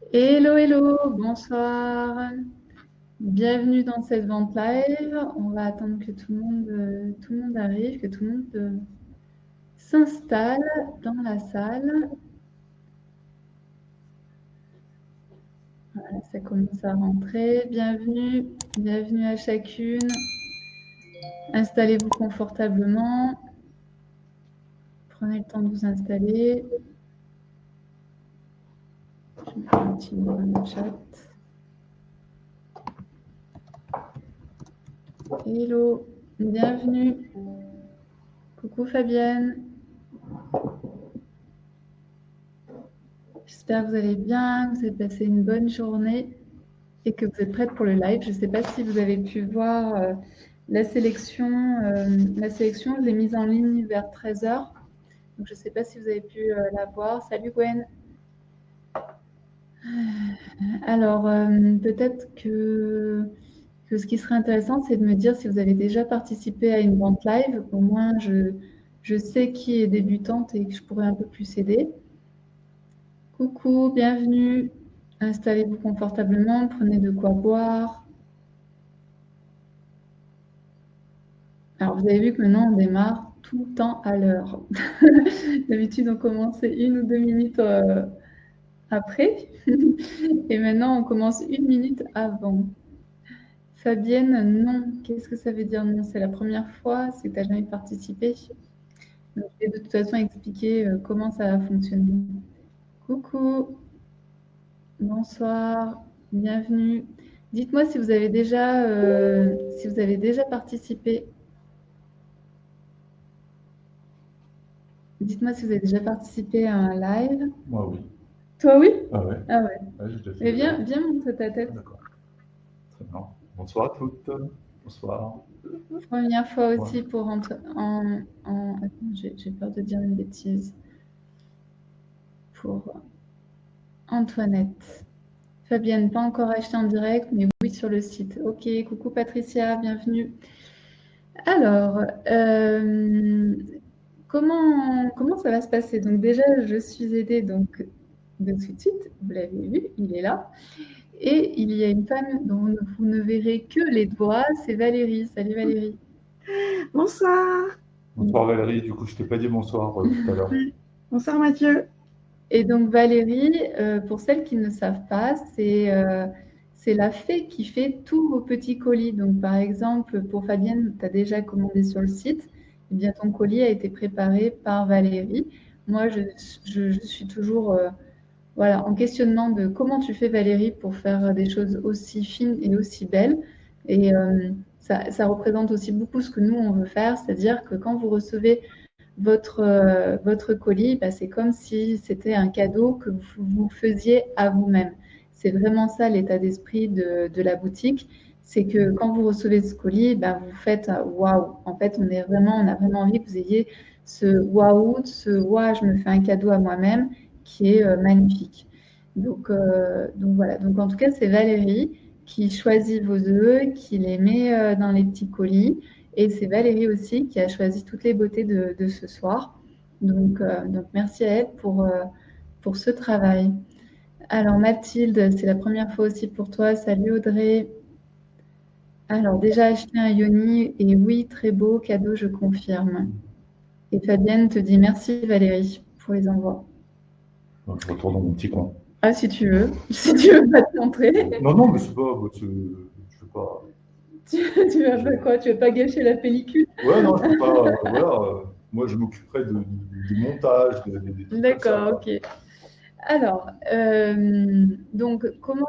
Hello, hello, bonsoir. Bienvenue dans cette vente live. On va attendre que tout le monde arrive, que tout le monde s'installe dans la salle. Voilà, ça commence à rentrer. Bienvenue, bienvenue à chacune. Installez-vous confortablement. Prenez le temps de vous installer. Je mets un petit mot dans le chat. Hello, bienvenue. Coucou Fabienne. J'espère que vous allez bien, que vous avez passé une bonne journée et que vous êtes prête pour le live. Je ne sais pas si vous avez pu voir la sélection. Je l'ai mise en ligne vers 13 heures. Donc, je ne sais pas si vous avez pu la voir. Salut Gwen. Alors, peut-être que ce qui serait intéressant, c'est de me dire si vous avez déjà participé à une vente live. Au moins, je sais qui est débutante et que je pourrais un peu plus aider. Coucou, bienvenue. Installez-vous confortablement, prenez de quoi boire. Alors, vous avez vu que maintenant, on démarre tout le temps à l'heure. D'habitude, on commençait 1 ou 2 minutes après. Et maintenant, on commence 1 minute avant. Fabienne, non. Qu'est-ce que ça veut dire non? C'est la première fois, c'est que tu n'as jamais participé. Donc, je vais de toute façon expliquer comment ça va fonctionner. Coucou, bonsoir, bienvenue. Dites-moi si vous avez déjà participé. Dites-moi si vous avez déjà participé à un live. Moi, oui. Toi, oui? Ah ouais, Ah ouais. ouais, j'ai déjà fait. Mais viens montrer ta tête. D'accord. Très bien. Bonsoir à toutes. Bonsoir. Première fois Ouais. aussi pour Attends, j'ai peur de dire une bêtise. Pour Antoinette. Fabienne, pas encore acheté en direct, mais oui sur le site. Ok, coucou Patricia, bienvenue. Alors, comment ça va se passer? Donc déjà, je suis aidée donc de tout de suite, vous l'avez vu, il est là. Et il y a une femme dont vous ne verrez que les doigts, c'est Valérie. Salut Valérie. Bonsoir. Bonsoir Valérie, du coup je t'ai pas dit bonsoir tout à l'heure. Bonsoir Mathieu. Et donc Valérie, pour celles qui ne savent pas, c'est la fée qui fait tous vos petits colis. Donc par exemple, pour Fabienne, tu as déjà commandé sur le site, eh bien ton colis a été préparé par Valérie. Moi, je suis toujours voilà, en questionnement de comment tu fais Valérie pour faire des choses aussi fines et aussi belles. Et ça représente aussi beaucoup ce que nous, on veut faire, c'est-à-dire que quand vous recevez votre colis, bah, c'est comme si c'était un cadeau que vous faisiez à vous-même. C'est vraiment ça l'état d'esprit de la boutique. C'est que quand vous recevez ce colis, bah, vous faites waouh. En fait, on a vraiment envie que vous ayez ce waouh, ce waouh, je me fais un cadeau à moi-même qui est magnifique. Donc voilà. Donc en tout cas, c'est Valérie qui choisit vos œufs, qui les met dans les petits colis. Et c'est Valérie aussi qui a choisi toutes les beautés de ce soir. Donc merci à elle pour ce travail. Alors Mathilde, c'est la première fois aussi pour toi. Salut Audrey. Alors déjà acheté un Yoni et oui, très beau cadeau, je confirme. Et Fabienne te dit merci Valérie pour les envois. Donc, je retourne dans mon petit coin. Ah si tu veux, si tu veux pas te montrer. Non, non, mais c'est pas. Je veux pas. Tu veux pas quoi? Tu veux pas gâcher la pellicule? Ouais, non, je veux pas. Voilà. Moi, je m'occuperai du montage, des trucs comme ça, D'accord, quoi. ok. Alors, donc comment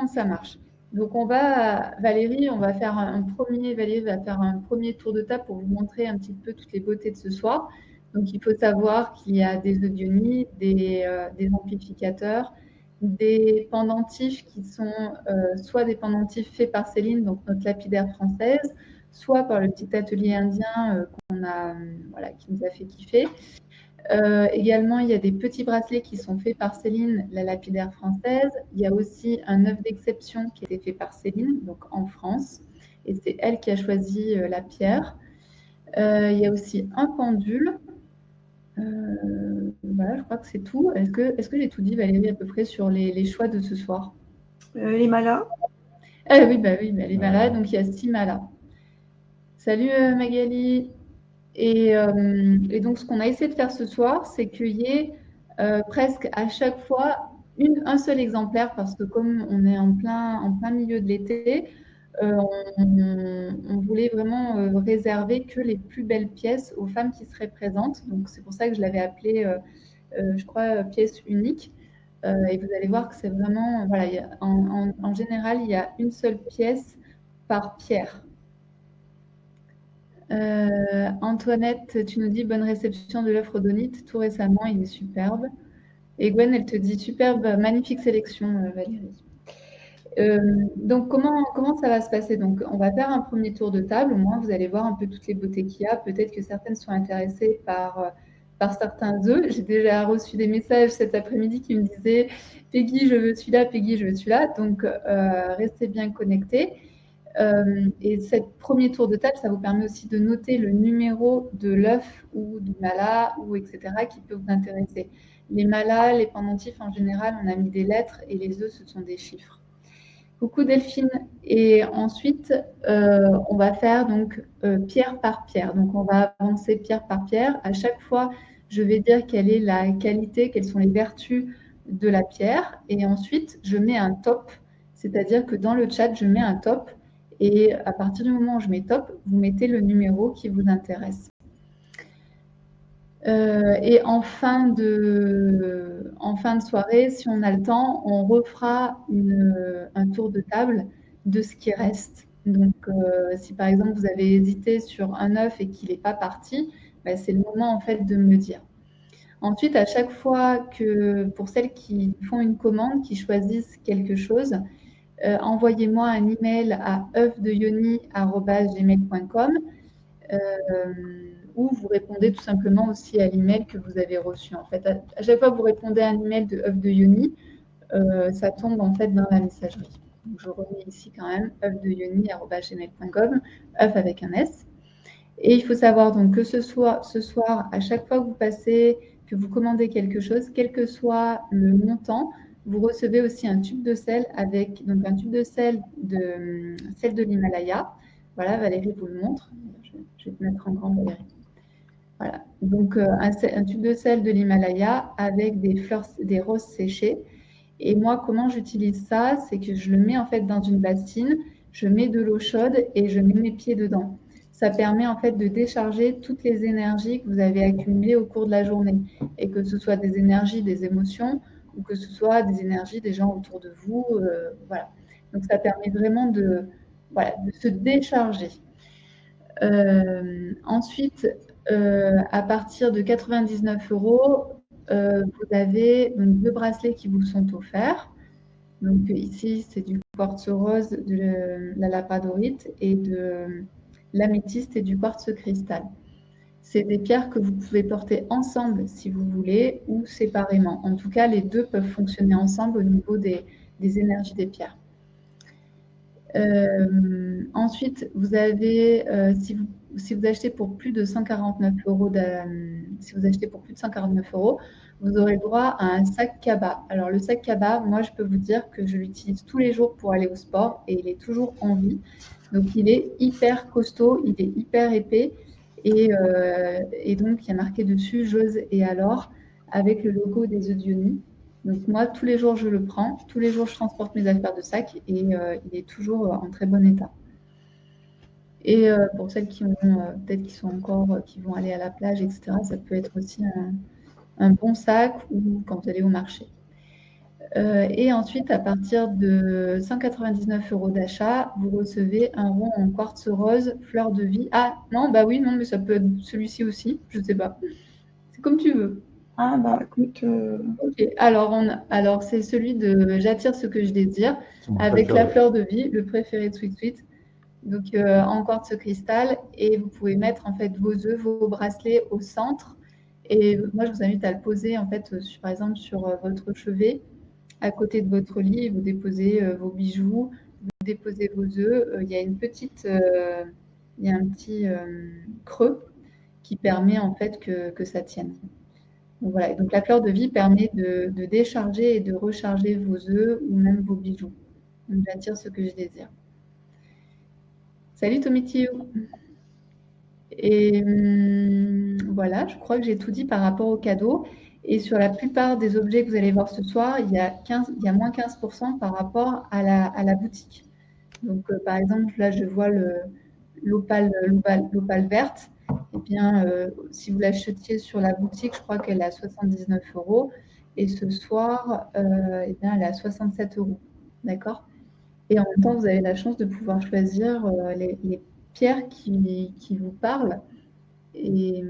ça marche? Donc Valérie, Valérie va faire un premier tour de table pour vous montrer un petit peu toutes les beautés de ce soir. Donc il faut savoir qu'il y a des audionies, des amplificateurs, des pendentifs qui sont soit des pendentifs faits par Céline, donc notre lapidaire française, soit par le petit atelier indien voilà, qui nous a fait kiffer. Également, il y a des petits bracelets qui sont faits par Céline, la lapidaire française. Il y a aussi un œuf d'exception qui a été fait par Céline, donc en France. Et c'est elle qui a choisi la pierre. Il y a aussi un pendule. Voilà, je crois que c'est tout. Est-ce que j'ai tout dit, Valérie, à peu près sur les choix de ce soir? Les malas. Oui, les malas, donc il y a 6 malas. Salut Magali. Et donc, ce qu'on a essayé de faire ce soir, c'est qu'il y ait presque à chaque fois un seul exemplaire, parce que comme on est en plein milieu de l'été, on voulait vraiment réserver que les plus belles pièces aux femmes qui seraient présentes. Donc, c'est pour ça que je l'avais appelé, je crois, pièce unique. Et vous allez voir que c'est vraiment, voilà, en général, il y a une seule pièce par pierre. Antoinette, tu nous dis bonne réception de l'œuf rhodonite. Tout récemment, il est superbe. Et Gwen, elle te dit superbe, magnifique sélection, Valérie. Donc, comment ça va se passer? Donc, on va faire un premier tour de table. Au moins, vous allez voir un peu toutes les beautés qu'il y a. Peut-être que certaines sont intéressées par certains œufs. J'ai déjà reçu des messages cet après-midi qui me disaient Peggy, je veux celui-là, Peggy, je veux celui-là. Donc, restez bien connectés. Et ce premier tour de table, ça vous permet aussi de noter le numéro de l'œuf ou du mala, ou etc., qui peut vous intéresser. Les malas, les pendentifs, en général, on a mis des lettres et les œufs, ce sont des chiffres. Coucou Delphine. Et ensuite, on va faire donc pierre par pierre. Donc, on va avancer pierre par pierre. À chaque fois, je vais dire quelle est la qualité, quelles sont les vertus de la pierre. Et ensuite, je mets un top. C'est-à-dire que dans le chat, je mets un top. Et à partir du moment où je mets top, vous mettez le numéro qui vous intéresse. Et en fin de soirée, si on a le temps, on refera un tour de table de ce qui reste. Donc, si par exemple vous avez hésité sur un œuf et qu'il n'est pas parti, bah, c'est le moment en fait de me le dire. Ensuite, à chaque fois que pour celles qui font une commande, qui choisissent quelque chose, envoyez-moi un email à œufdeyoni@gmail.com ou vous répondez tout simplement aussi à l'email que vous avez reçu. En fait, à chaque fois que vous répondez à un email de œuf de Yoni, ça tombe en fait dans la messagerie. Donc, je remets ici quand même œufdeyoni@gmail.com, œuf avec un S. Et il faut savoir donc que ce soir, à chaque fois que vous passez, que vous commandez quelque chose, quel que soit le montant, vous recevez aussi un tube de sel avec donc un tube de sel de l'Himalaya. Voilà, Valérie vous le montre. Je vais te mettre en grand, Valérie. Voilà. Donc un tube de sel de l'Himalaya avec des roses séchées. Et moi, comment j'utilise ça? C'est que je le mets en fait dans une bassine, je mets de l'eau chaude et je mets mes pieds dedans. Ça permet en fait de décharger toutes les énergies que vous avez accumulées au cours de la journée. Et que ce soit des énergies, des émotions, ou que ce soit des énergies des gens autour de vous. Voilà. Donc ça permet vraiment de se décharger. Ensuite, à partir de 99 €, vous avez donc 2 bracelets qui vous sont offerts. Donc ici, c'est du quartz rose, de la labradorite et de l'améthyste et du quartz cristal. C'est des pierres que vous pouvez porter ensemble si vous voulez ou séparément. En tout cas, les deux peuvent fonctionner ensemble au niveau des énergies des pierres. Ensuite, vous avez, si vous achetez pour plus de 149 €, si vous achetez pour plus de 149 €, vous aurez droit à un sac Kaba. Alors le sac Kaba, moi je peux vous dire que je l'utilise tous les jours pour aller au sport et il est toujours en vie. Donc il est hyper costaud, il est hyper épais et donc il y a marqué dessus Jose et alors avec le logo des œufs d'Yoni. Donc moi, tous les jours, je le prends. Tous les jours, je transporte mes affaires de sac et il est toujours en très bon état. Et pour celles qui ont peut-être qui sont encore, qui vont aller à la plage, etc., ça peut être aussi un bon sac ou quand vous allez au marché. Et ensuite, à partir de 199 € d'achat, vous recevez un rond en quartz rose, fleur de vie. Ah non, bah oui, non, mais ça peut être celui-ci aussi, je ne sais pas. C'est comme tu veux. Ah bah écoute. Ok, alors c'est celui de J'attire ce que je désire, avec la fleur de vie, le préféré de Sweet Sweet. Donc en quartz cristal, et vous pouvez mettre en fait vos œufs, vos bracelets au centre. Et moi, je vous invite à le poser en fait, par exemple, sur votre chevet, à côté de votre lit. Vous déposez vos bijoux, vous déposez vos œufs. Il y a un petit creux qui permet en fait que ça tienne. Donc, voilà. Donc, la fleur de vie permet de décharger et de recharger vos œufs ou même vos bijoux. Donc, j'attire ce que je désire. Salut Tomitio. Et voilà, je crois que j'ai tout dit par rapport aux cadeaux. Et sur la plupart des objets que vous allez voir ce soir, il y a moins 15% par rapport à la boutique. Donc, par exemple, là, je vois l'opale verte. Eh bien, si vous l'achetiez sur la boutique, je crois qu'elle est à 79 €. Et ce soir, eh bien, elle est à 67 €. D'accord? Et en même temps, vous avez la chance de pouvoir choisir les pierres qui vous parlent et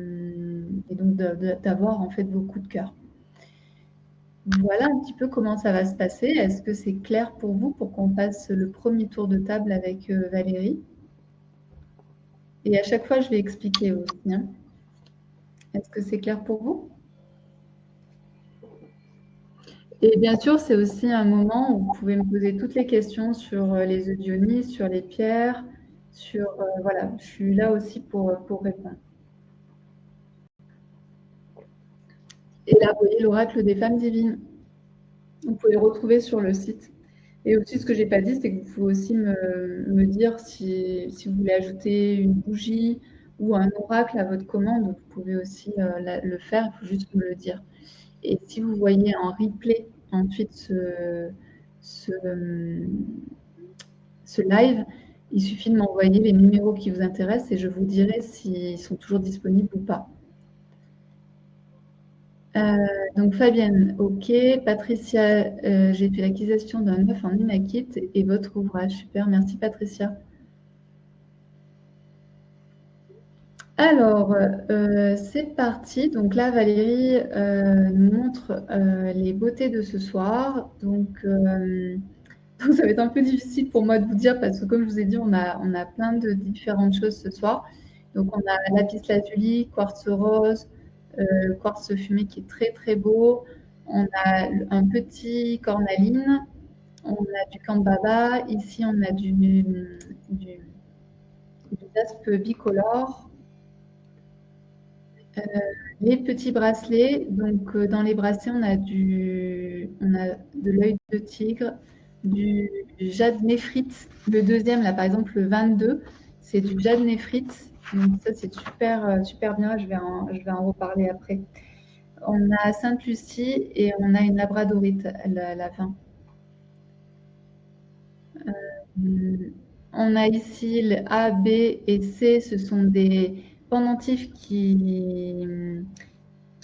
donc d'avoir en fait vos coups de cœur. Voilà un petit peu comment ça va se passer. Est-ce que c'est clair pour vous pour qu'on fasse le premier tour de table avec Valérie? Et à chaque fois, je vais expliquer aussi. Hein. Est-ce que c'est clair pour vous? Et bien sûr, c'est aussi un moment où vous pouvez me poser toutes les questions sur les œufs d'Ionis, sur les pierres, sur voilà, je suis là aussi pour répondre. Et là, vous voyez l'oracle des femmes divines. Vous pouvez le retrouver sur le site. Et aussi, ce que je n'ai pas dit, c'est que vous pouvez aussi me dire si vous voulez ajouter une bougie ou un oracle à votre commande. Vous pouvez aussi le faire, il faut juste me le dire. Et si vous voyez en replay ensuite ce live, il suffit de m'envoyer les numéros qui vous intéressent et je vous dirai s'ils sont toujours disponibles ou pas. Donc Fabienne, ok. Patricia, j'ai fait l'acquisition d'un œuf en Inakit et votre ouvrage. Super, merci Patricia. Alors, c'est parti. Donc là, Valérie nous montre les beautés de ce soir. Donc, ça va être un peu difficile pour moi de vous dire parce que comme je vous ai dit, on a plein de différentes choses ce soir. Donc, on a lapis lazuli, quartz rose, quartz fumé qui est très très beau. On a un petit cornaline, on a du cambaba. Ici, on a du jaspe bicolore. Les petits bracelets, donc dans les bracelets, on a de l'œil de tigre, du jade néphrite. Le deuxième, là par exemple, le 22, c'est du jade néphrite. Donc ça, c'est super, super bien. Je vais en reparler après. On a Sainte-Lucie et on a une labradorite à la fin. On a ici le A, B et C. Ce sont des pendentifs qui viennent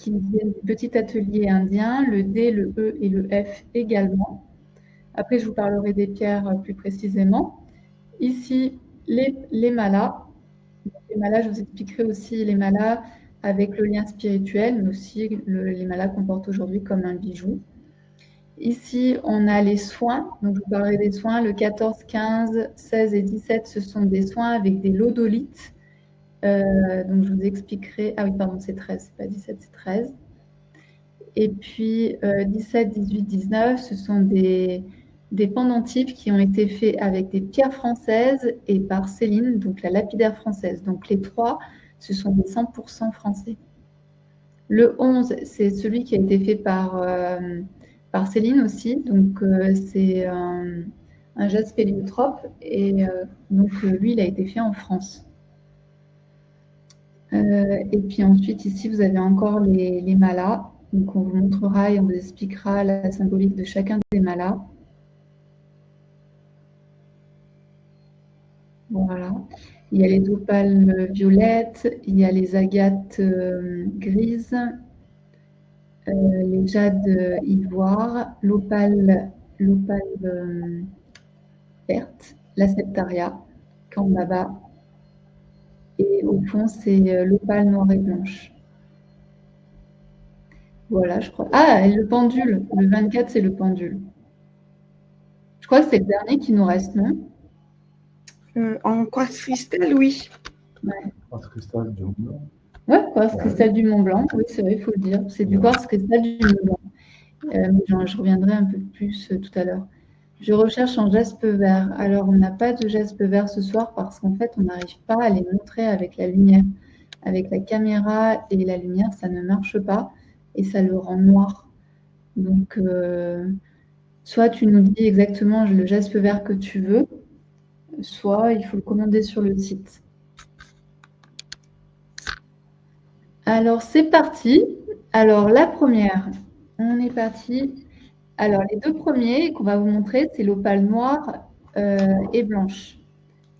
du petit atelier indien, le D, le E et le F également. Après, je vous parlerai des pierres plus précisément. Ici, les malas. Les malas, je vous expliquerai aussi les malas avec le lien spirituel, mais aussi les malas qu'on porte aujourd'hui comme un bijou. Ici, on a les soins. Donc, je vous parlerai des soins. Le 14, 15, 16 et 17, ce sont des soins avec des lodolites. Donc, je vous expliquerai. Ah oui, pardon, c'est 13, c'est pas 17, c'est 13. Et puis, 17, 18, 19, ce sont des pendentifs qui ont été faits avec des pierres françaises et par Céline, donc la lapidaire française. Donc, les trois, ce sont des 100% français. Le 11, c'est celui qui a été fait par Céline aussi. Donc, c'est un jaspe héliotrope. Et donc, lui, il a été fait en France. Et puis ensuite, ici, vous avez encore les malas. Donc, on vous montrera et on vous expliquera la symbolique de chacun des malas. Voilà. Il y a les opales violettes, il y a les agates grises, les jades ivoire, l'opale verte, la septaria, cambaba. Et au fond, c'est l'opale noire et blanche. Voilà, je crois. Ah, et le pendule. Le 24, c'est le pendule. Je crois que c'est le dernier qui nous reste, non? En quartz cristal, oui. Ouais. Quartz cristal du Mont Blanc. Ouais, quartz cristal du Mont Blanc. Oui, c'est vrai, il faut le dire. C'est du quartz cristal du Mont Blanc. Je reviendrai un peu plus tout à l'heure. Je recherche en jaspe vert. Alors, on n'a pas de jaspe vert ce soir parce qu'en fait, on n'arrive pas à les montrer avec la lumière. Avec la caméra et la lumière, ça ne marche pas. et ça le rend noir. Donc, soit tu nous dis exactement le jaspe vert que tu veux, soit il faut le commander sur le site. Alors, c'est parti. Alors, la première, on est parti. Alors, les deux premiers qu'on va vous montrer, c'est l'opale noire et blanche.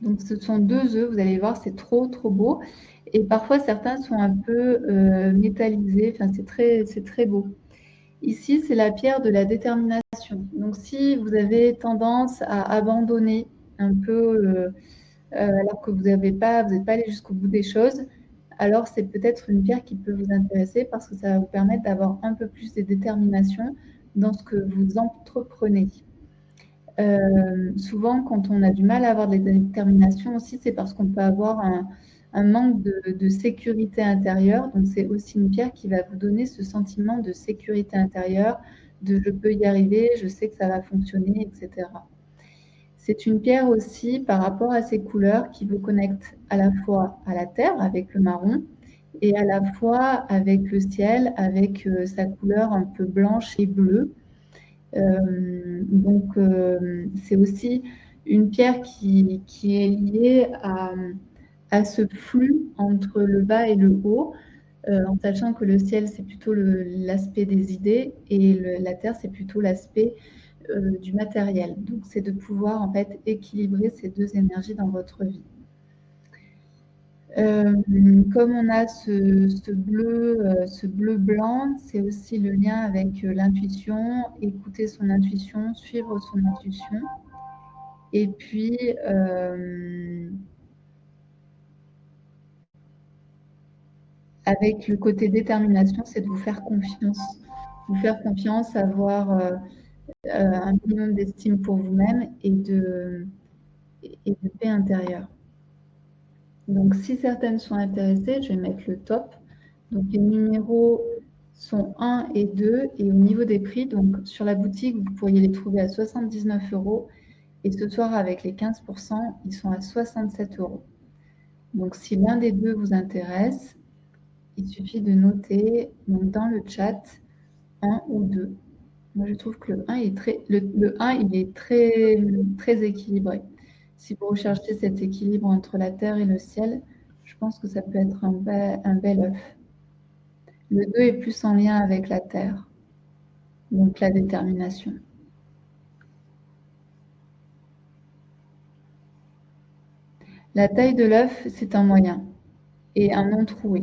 Donc, ce sont 2 œufs. Vous allez voir, c'est trop, trop beau. Et parfois, certains sont un peu métallisés. Enfin, c'est très beau. Ici, c'est la pierre de la détermination. Donc, si vous avez tendance à abandonner un peu alors que vous n'êtes pas allé jusqu'au bout des choses, alors c'est peut-être une pierre qui peut vous intéresser parce que ça va vous permettre d'avoir un peu plus de détermination dans ce que vous entreprenez. Souvent, quand on a du mal à avoir de la détermination aussi, c'est parce qu'on peut avoir un manque de sécurité intérieure. Donc, c'est aussi une pierre qui va vous donner ce sentiment de sécurité intérieure, de je peux y arriver, je sais que ça va fonctionner, etc. C'est une pierre aussi par rapport à ses couleurs qui vous connecte à la fois à la terre avec le marron et à la fois avec le ciel, avec sa couleur un peu blanche et bleue. Donc, c'est aussi une pierre qui est liée à ce flux entre le bas et le haut, en sachant que le ciel, c'est plutôt l'aspect des idées et la terre, c'est plutôt l'aspect du matériel. Donc, c'est de pouvoir en fait équilibrer ces deux énergies dans votre vie. Comme on a ce bleu blanc, c'est aussi le lien avec l'intuition, écouter son intuition, suivre son intuition. Et puis, avec le côté détermination, c'est de vous faire confiance. Vous faire confiance, avoir un minimum d'estime pour vous-même et de paix intérieure. Donc, si certaines sont intéressées, je vais mettre le top. Donc, les numéros sont 1 et 2. Et au niveau des prix, donc sur la boutique, vous pourriez les trouver à 79 €. Et ce soir, avec les 15%, ils sont à 67 €. Donc, si l'un des deux vous intéresse, il suffit de noter donc, dans le chat 1 ou 2. Moi, je trouve que le 1 est très équilibré. Si vous recherchez cet équilibre entre la terre et le ciel, je pense que ça peut être un bel œuf. Le 2 est plus en lien avec la terre, donc la détermination. La taille de l'œuf, c'est un moyen et un non troué.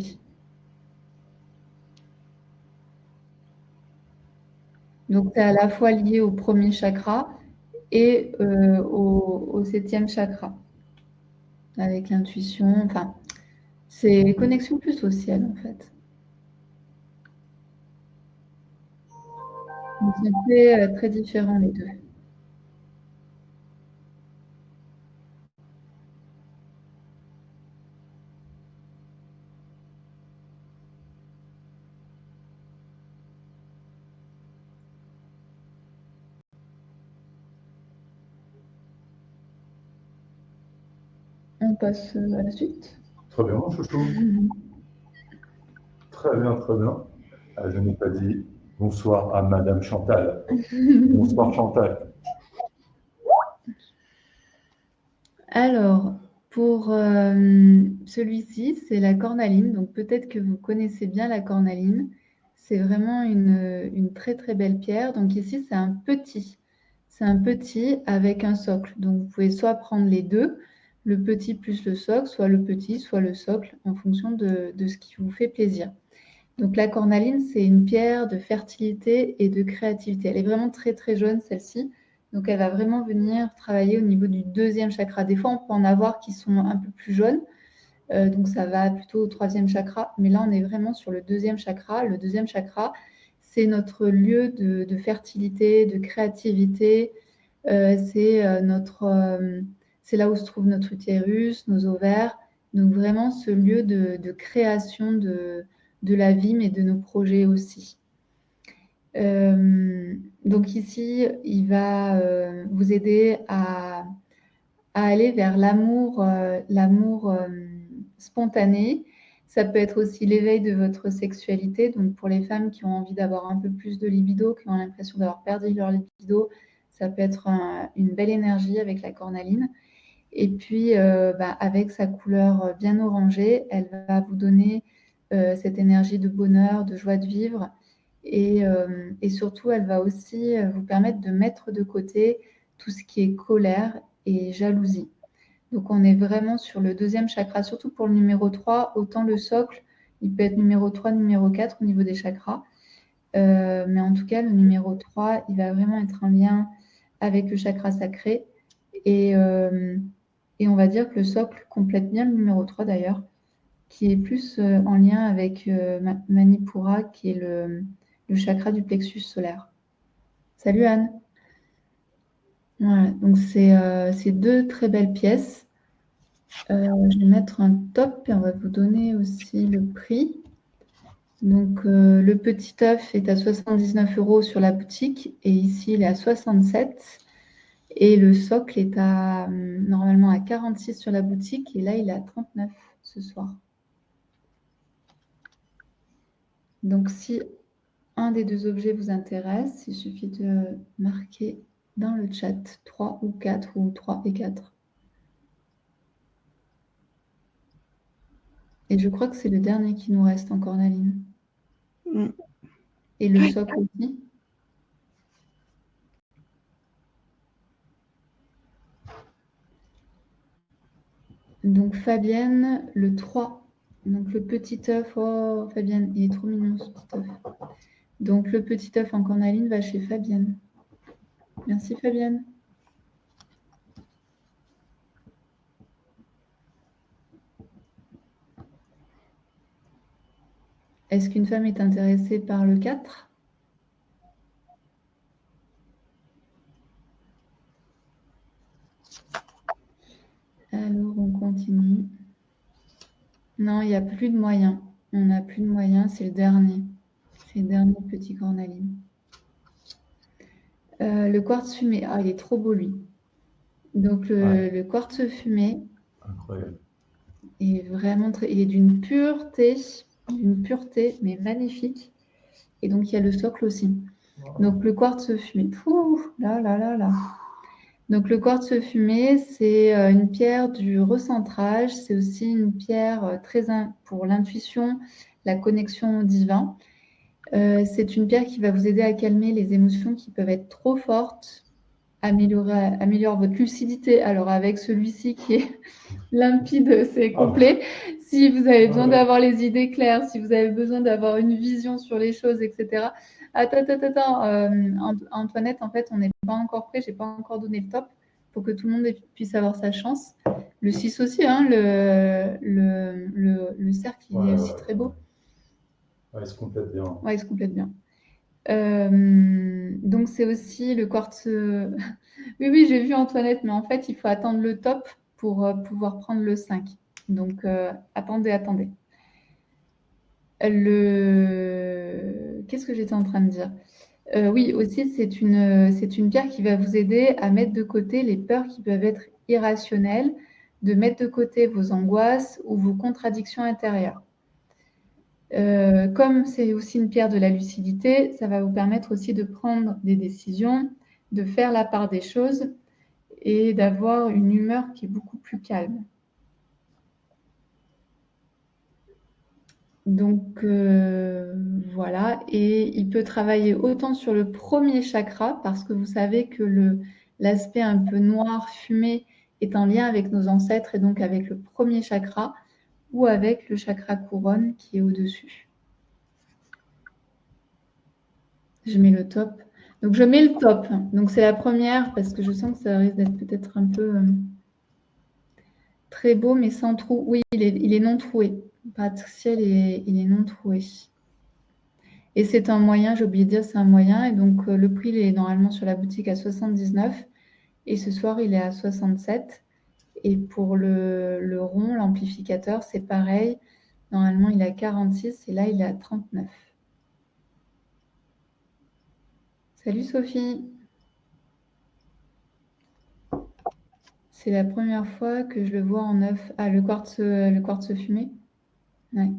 Donc, c'est à la fois lié au premier chakra et au 7e chakra, avec l'intuition. Enfin, c'est connexion plus au ciel, en fait. Donc, c'est très différent, les deux. On passe à la suite. Très bien, chouchou. Très bien, très bien. Je n'ai pas dit bonsoir à Madame Chantal. Bonsoir Chantal. Alors, pour celui-ci, c'est la cornaline. Donc, peut-être que vous connaissez bien la cornaline. C'est vraiment une très, très belle pierre. Donc, ici, c'est un petit. C'est un petit avec un socle. Donc, vous pouvez soit prendre les deux, le petit plus le socle, soit le petit, soit le socle, en fonction de ce qui vous fait plaisir. Donc, la cornaline, c'est une pierre de fertilité et de créativité. Elle est vraiment très, très jaune, celle-ci. Donc, elle va vraiment venir travailler au niveau du 2e chakra. Des fois, on peut en avoir qui sont un peu plus jaunes. Donc, ça va plutôt au 3e chakra. Mais là, on est vraiment sur le 2e chakra. Le 2e chakra, c'est notre lieu de fertilité, de créativité. C'est là où se trouve notre utérus, nos ovaires. Donc, vraiment, ce lieu de création de la vie, mais de nos projets aussi. Donc ici, il va vous aider à aller vers l'amour spontané. Ça peut être aussi l'éveil de votre sexualité. Donc, pour les femmes qui ont envie d'avoir un peu plus de libido, qui ont l'impression d'avoir perdu leur libido, ça peut être une belle énergie avec la cornaline. Et puis, avec sa couleur bien orangée, elle va vous donner cette énergie de bonheur, de joie de vivre. Et surtout, elle va aussi vous permettre de mettre de côté tout ce qui est colère et jalousie. Donc, on est vraiment sur le deuxième chakra, surtout pour le numéro 3. Autant le socle, il peut être numéro 3, numéro 4 au niveau des chakras. Mais en tout cas, le numéro 3, il va vraiment être en lien avec le chakra sacré. Et on va dire que le socle complète bien le numéro 3 d'ailleurs, qui est plus en lien avec Manipura, qui est le chakra du plexus solaire. Salut Anne. Voilà, donc c'est deux très belles pièces. Je vais mettre un top et on va vous donner aussi le prix. Donc le petit œuf est à 79 € sur la boutique et ici il est à 67. Et le socle est normalement à 46 sur la boutique et là il est à 39 ce soir. Donc si un des deux objets vous intéresse, il suffit de marquer dans le chat 3 ou 4 ou 3 et 4. Et je crois que c'est le dernier qui nous reste encore, Naline. Et le socle aussi. Donc Fabienne, le 3. Donc le petit œuf. Oh Fabienne, il est trop mignon ce petit œuf. Donc le petit œuf en cornaline va chez Fabienne. Merci Fabienne. Est-ce qu'une femme est intéressée par le 4 ? Alors, on continue. Non, il n'y a plus de moyens. On n'a plus de moyens, c'est le dernier. C'est le dernier petit cornaline. Le quartz fumé. Ah, il est trop beau, lui. Donc, le quartz fumé. Incroyable. Est vraiment très... Il est d'une pureté, mais magnifique. Et donc, il y a le socle aussi. Wow. Donc, le quartz fumé. Ouh, là, là, là, là. Donc, le quartz fumé, c'est une pierre du recentrage. C'est aussi une pierre pour l'intuition, la connexion au divin. C'est une pierre qui va vous aider à calmer les émotions qui peuvent être trop fortes, améliore votre lucidité. Alors, avec celui-ci qui est limpide, c'est complet. Si vous avez besoin d'avoir les idées claires, si vous avez besoin d'avoir une vision sur les choses, etc. Attends, Antoinette, en fait, on n'est pas encore prêt, je n'ai pas encore donné le top pour que tout le monde puisse avoir sa chance. Le 6 aussi, hein, le cercle, il est aussi très beau. Ouais, il se complète bien. Ouais, il se complète bien. Donc, c'est aussi le quartz... oui, j'ai vu Antoinette, mais en fait, il faut attendre le top pour pouvoir prendre le 5. Donc, attendez. Qu'est-ce que j'étais en train de dire ? Oui, aussi, c'est une pierre qui va vous aider à mettre de côté les peurs qui peuvent être irrationnelles, de mettre de côté vos angoisses ou vos contradictions intérieures. Comme c'est aussi une pierre de la lucidité, ça va vous permettre aussi de prendre des décisions, de faire la part des choses et d'avoir une humeur qui est beaucoup plus calme. Donc, voilà. Et il peut travailler autant sur le premier chakra, parce que vous savez que l'aspect un peu noir, fumé, est en lien avec nos ancêtres et donc avec le premier chakra, ou avec le chakra couronne qui est au-dessus. Je mets le top. Donc, je mets le top. Donc, c'est la première, parce que je sens que ça risque d'être peut-être un peu très beau, mais sans trou. Oui, il est non troué. Patricia, il est non troué. Et c'est un moyen, j'ai oublié de dire, c'est un moyen. Et donc, le prix, il est normalement sur la boutique à 79. Et ce soir, il est à 67. Et pour le rond, l'amplificateur, c'est pareil. Normalement, il est à 46 et là, il est à 39. Salut Sophie. C'est la première fois que je le vois en neuf. Ah, le quartz fumé. Ouais.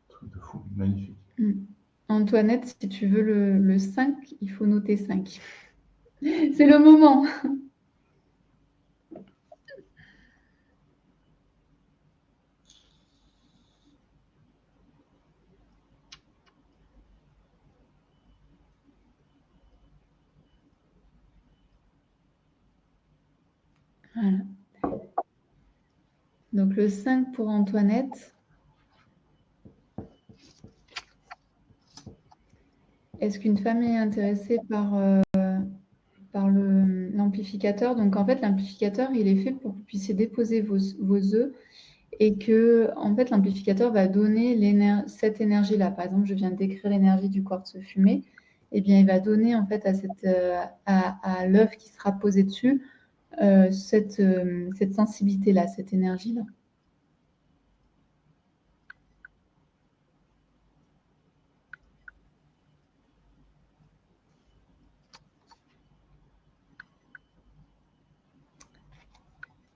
Truc de fou, magnifique. Antoinette, si tu veux le 5, il faut noter 5. C'est le moment. Voilà. Donc le 5 pour Antoinette. Est-ce qu'une femme est intéressée par l'amplificateur? Donc en fait, l'amplificateur, il est fait pour que vous puissiez déposer vos œufs et que en fait, l'amplificateur va donner cette énergie-là. Par exemple, je viens de décrire l'énergie du quartz fumé. Eh bien, il va donner en fait à l'œuf qui sera posé dessus cette sensibilité-là, cette énergie-là.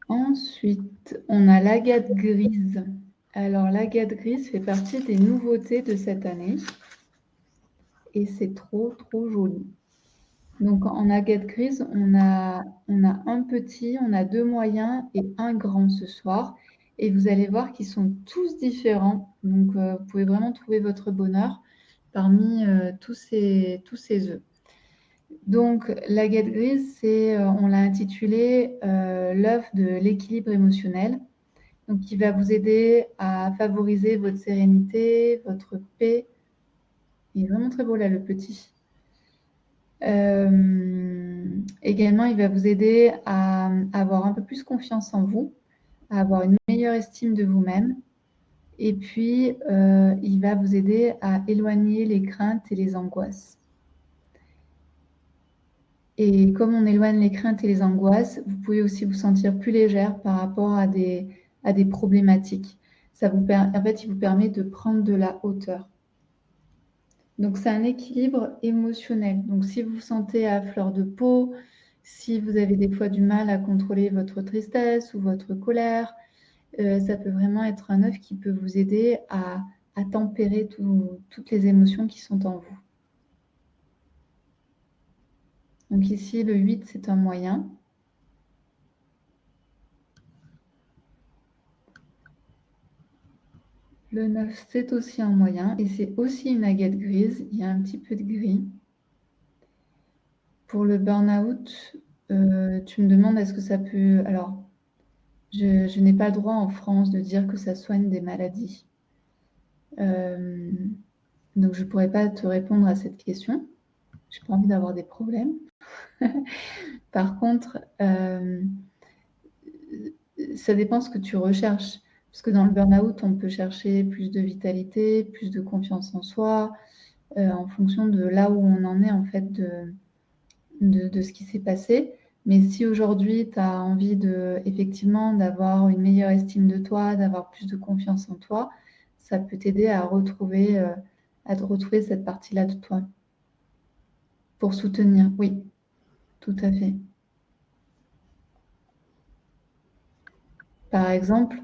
Ensuite, on a l'agate grise. Alors, l'agate grise fait partie des nouveautés de cette année. Et c'est trop, trop joli. Donc, en agate grise, on a un petit, on a 2 moyens et un grand ce soir. Et vous allez voir qu'ils sont tous différents. Donc, vous pouvez vraiment trouver votre bonheur parmi tous ces œufs. Donc, l'agate grise, on l'a intitulé l'œuf de l'équilibre émotionnel. Donc, qui va vous aider à favoriser votre sérénité, votre paix. Il est vraiment très beau là, le petit. Également, il va vous aider à avoir un peu plus confiance en vous, à avoir une meilleure estime de vous-même. Et puis, il va vous aider à éloigner les craintes et les angoisses. Et comme on éloigne les craintes et les angoisses, vous pouvez aussi vous sentir plus légère par rapport à des problématiques. En fait, il vous permet de prendre de la hauteur. Donc, c'est un équilibre émotionnel. Donc, si vous vous sentez à fleur de peau, si vous avez des fois du mal à contrôler votre tristesse ou votre colère, ça peut vraiment être un œuf qui peut vous aider à tempérer toutes les émotions qui sont en vous. Donc ici, le 8, c'est un moyen. Le 9, c'est aussi un moyen et c'est aussi une agate grise. Il y a un petit peu de gris. Pour le burn-out, tu me demandes est-ce que ça peut... Alors, je n'ai pas le droit en France de dire que ça soigne des maladies. Donc, je ne pourrais pas te répondre à cette question. Je n'ai pas envie d'avoir des problèmes. Par contre, ça dépend ce que tu recherches. Parce que dans le burn-out, on peut chercher plus de vitalité, plus de confiance en soi, en fonction de là où on en est, en fait, de ce qui s'est passé. Mais si aujourd'hui, tu as envie effectivement d'avoir une meilleure estime de toi, d'avoir plus de confiance en toi, ça peut t'aider à retrouver cette partie-là de toi. Pour soutenir, oui, tout à fait. Par exemple,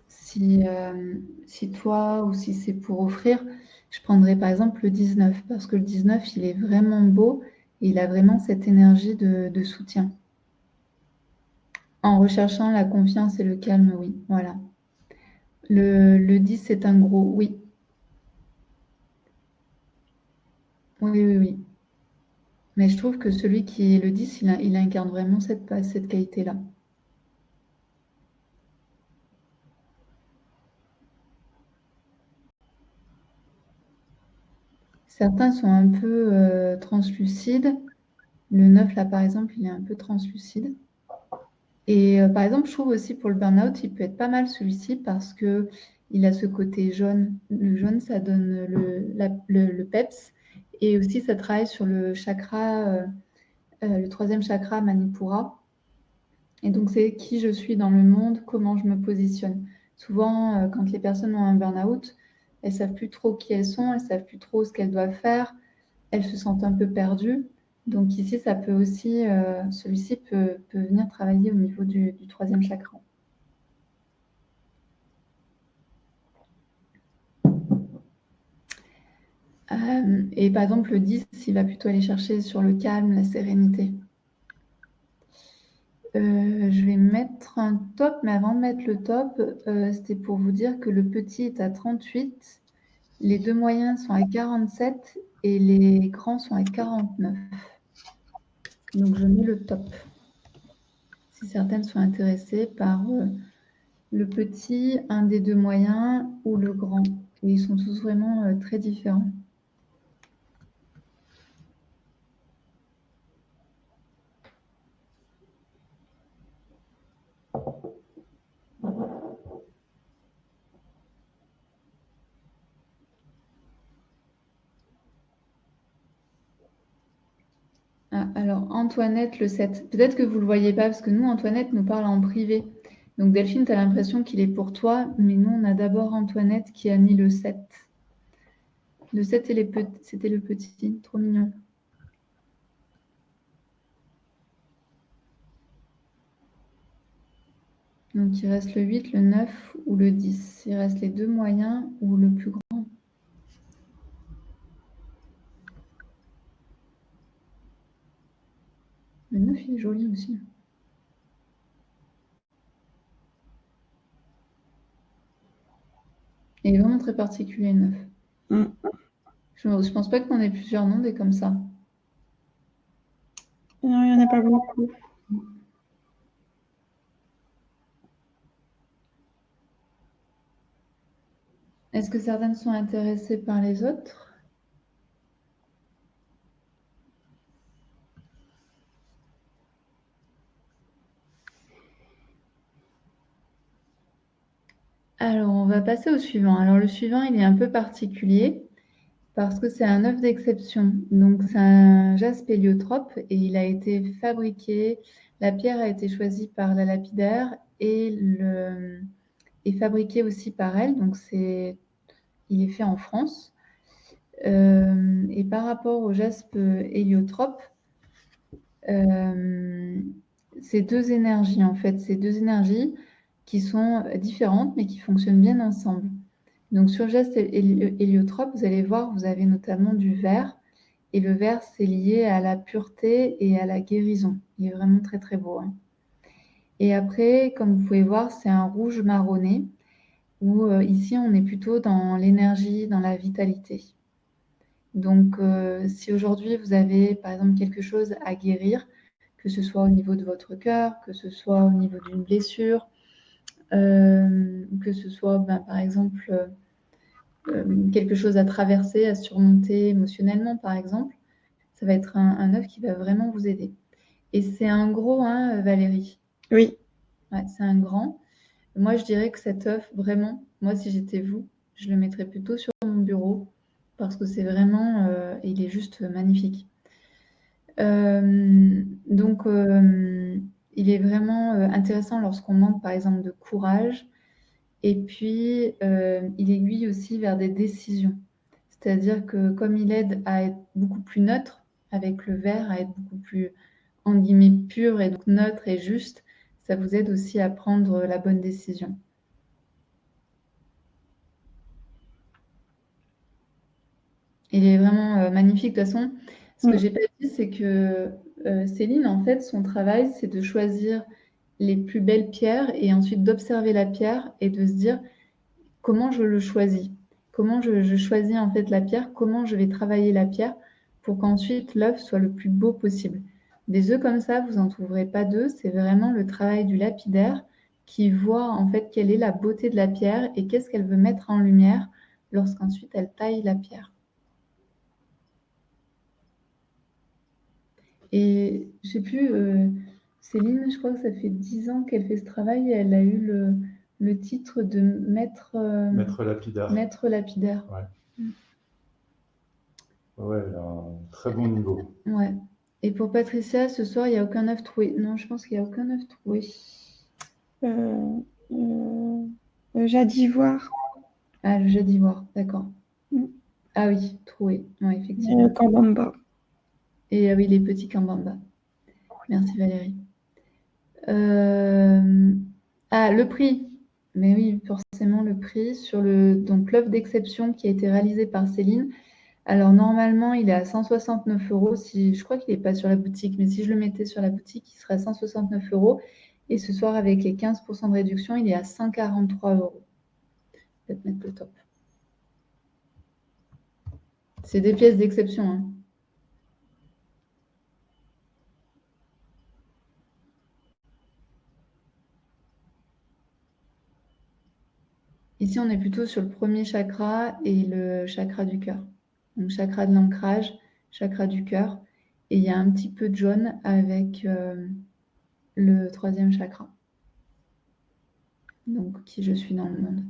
si toi ou si c'est pour offrir, je prendrais par exemple le 19 parce que le 19, il est vraiment beau et il a vraiment cette énergie de soutien. En recherchant la confiance et le calme, oui, voilà. Le 10, c'est un gros oui. Oui, oui, oui. Mais je trouve que celui qui est le 10, il incarne vraiment cette qualité-là. Certains sont un peu translucides. Le 9, là, par exemple, il est un peu translucide. Et par exemple, je trouve aussi pour le burn-out, il peut être pas mal celui-ci parce qu'il a ce côté jaune. Le jaune, ça donne le peps. Et aussi, ça travaille sur le chakra, le 3e chakra, Manipura. Et donc, c'est qui je suis dans le monde, comment je me positionne. Souvent, quand les personnes ont un burn-out, elles ne savent plus trop qui elles sont, elles ne savent plus trop ce qu'elles doivent faire, elles se sentent un peu perdues. Donc ici, ça peut aussi, celui-ci peut venir travailler au niveau du 3e chakra. Et par exemple, le 10, il va plutôt aller chercher sur le calme, la sérénité. Je vais mettre un top, mais avant de mettre le top, c'était pour vous dire que le petit est à 38, les deux moyens sont à 47 et les grands sont à 49. Donc, je mets le top. Si certaines sont intéressées par le petit, un des deux moyens ou le grand. Et ils sont tous vraiment très différents. Ah, alors, Antoinette, le 7. Peut-être que vous ne le voyez pas, parce que nous, Antoinette nous parle en privé. Donc, Delphine, tu as l'impression qu'il est pour toi, mais nous, on a d'abord Antoinette qui a mis le 7. Le 7, c'était le petit, trop mignon. Donc, il reste le 8, le 9 ou le 10. Il reste les deux moyens ou le plus grand. Le 9, il est joli aussi. Il est vraiment très particulier, le 9. Je ne pense pas qu'on ait plusieurs noms des comme ça. Non, il n'y en a pas beaucoup. Est-ce que certaines sont intéressées par les autres? Alors, on va passer au suivant. Alors, le suivant, il est un peu particulier parce que c'est un œuf d'exception. Donc, c'est un jaspe héliotrope et il a été fabriqué, la pierre a été choisie par la lapidaire et fabriqué aussi par elle. Donc, il est fait en France. Et par rapport au jaspe héliotrope, c'est deux énergies en fait, c'est deux énergies qui sont différentes mais qui fonctionnent bien ensemble. Donc sur le jaspe héliotrope, vous allez voir, vous avez notamment du vert et le vert c'est lié à la pureté et à la guérison. Il est vraiment très très beau. Hein. Et après, comme vous pouvez voir, c'est un rouge marronné où ici on est plutôt dans l'énergie, dans la vitalité. Donc si aujourd'hui vous avez par exemple quelque chose à guérir, que ce soit au niveau de votre cœur, que ce soit au niveau d'une blessure, que ce soit par exemple quelque chose à traverser, à surmonter émotionnellement par exemple, ça va être un œuf qui va vraiment vous aider. Et c'est un gros, hein, Valérie? Oui. Ouais, c'est un grand. Moi, je dirais que cet œuf, vraiment, moi, si j'étais vous, je le mettrais plutôt sur mon bureau parce que c'est vraiment, il est juste magnifique. Donc, il est vraiment intéressant lorsqu'on manque, par exemple, de courage. Et puis, il aiguille aussi vers des décisions. C'est-à-dire que comme il aide à être beaucoup plus neutre avec le vert, à être beaucoup plus, en guillemets, pur et donc neutre et juste, ça vous aide aussi à prendre la bonne décision. Il est vraiment magnifique. De toute façon, ce que j'ai pas dit, c'est que Céline, en fait, son travail, c'est de choisir les plus belles pierres et ensuite d'observer la pierre et de se dire comment je le choisis, comment je choisis en fait la pierre, comment je vais travailler la pierre pour qu'ensuite l'œuf soit le plus beau possible. Des œufs comme ça, vous n'en trouverez pas deux, c'est vraiment le travail du lapidaire qui voit en fait quelle est la beauté de la pierre et qu'est-ce qu'elle veut mettre en lumière lorsqu'ensuite elle taille la pierre. Et je sais plus, Céline, je crois que ça fait 10 ans qu'elle fait ce travail et elle a eu le titre de maître lapidaire. Maître lapidaire. Ouais. Ouais, elle a un très bon niveau. Ouais. Et pour Patricia, ce soir, il n'y a aucun œuf troué. Non, je pense qu'il n'y a aucun œuf troué. Jade d'Ivoire. Ah, le jade d'ivoire, d'accord. Ah oui, troué. Ouais, effectivement. Kambamba. Et oui, les petits kambamba. Merci Valérie. Ah, le prix. Mais oui, forcément, le prix sur donc l'œuf d'exception qui a été réalisé par Céline. Alors, normalement, il est à 169 €. Je crois qu'il n'est pas sur la boutique, mais si je le mettais sur la boutique, il serait à 169 €. Et ce soir, avec les 15% de réduction, il est à 143 €. Peut-être mettre le top. C'est des pièces d'exception, hein. Ici, on est plutôt sur le premier chakra et le chakra du cœur. Donc, chakra de l'ancrage, chakra du cœur. Et il y a un petit peu de jaune avec le troisième chakra. Donc, qui je suis dans le monde.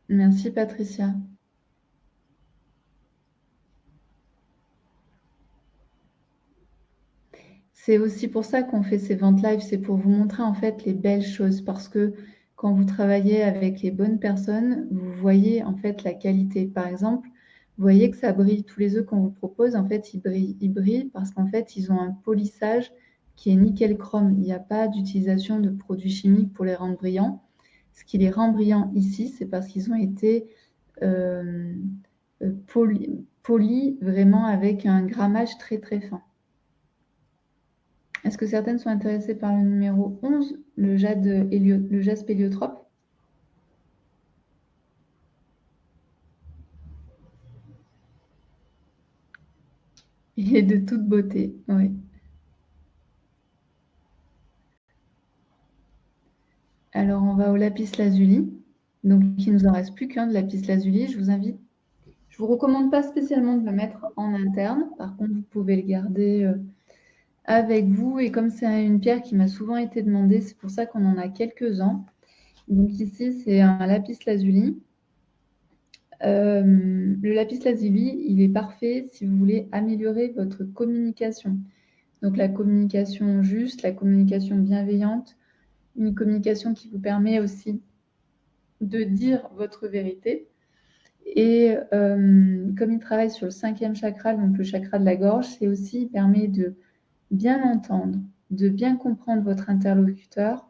Merci, Patricia. C'est aussi pour ça qu'on fait ces ventes live, c'est pour vous montrer en fait les belles choses, parce que quand vous travaillez avec les bonnes personnes, vous voyez en fait la qualité. Par exemple, vous voyez que ça brille. Tous les œufs qu'on vous propose, en fait, ils brillent parce qu'en fait, ils ont un polissage qui est nickel chrome. Il n'y a pas d'utilisation de produits chimiques pour les rendre brillants. Ce qui les rend brillants ici, c'est parce qu'ils ont été polis vraiment avec un grammage très très fin. Est-ce que certaines sont intéressées par le numéro 11, le jaspe héliotrope? Il est de toute beauté, oui. Alors, on va au lapis lazuli. Donc, il ne nous en reste plus qu'un de lapis lazuli. Je vous recommande pas spécialement de le mettre en interne. Par contre, vous pouvez le garder avec vous. Et comme c'est une pierre qui m'a souvent été demandée, c'est pour ça qu'on en a quelques-uns. Donc ici, c'est un lapis lazuli. Le lapis lazuli, il est parfait si vous voulez améliorer votre communication. Donc la communication juste, la communication bienveillante, une communication qui vous permet aussi de dire votre vérité. Et comme il travaille sur le 5e chakra, donc le chakra de la gorge, c'est aussi, il permet de bien entendre, de bien comprendre votre interlocuteur,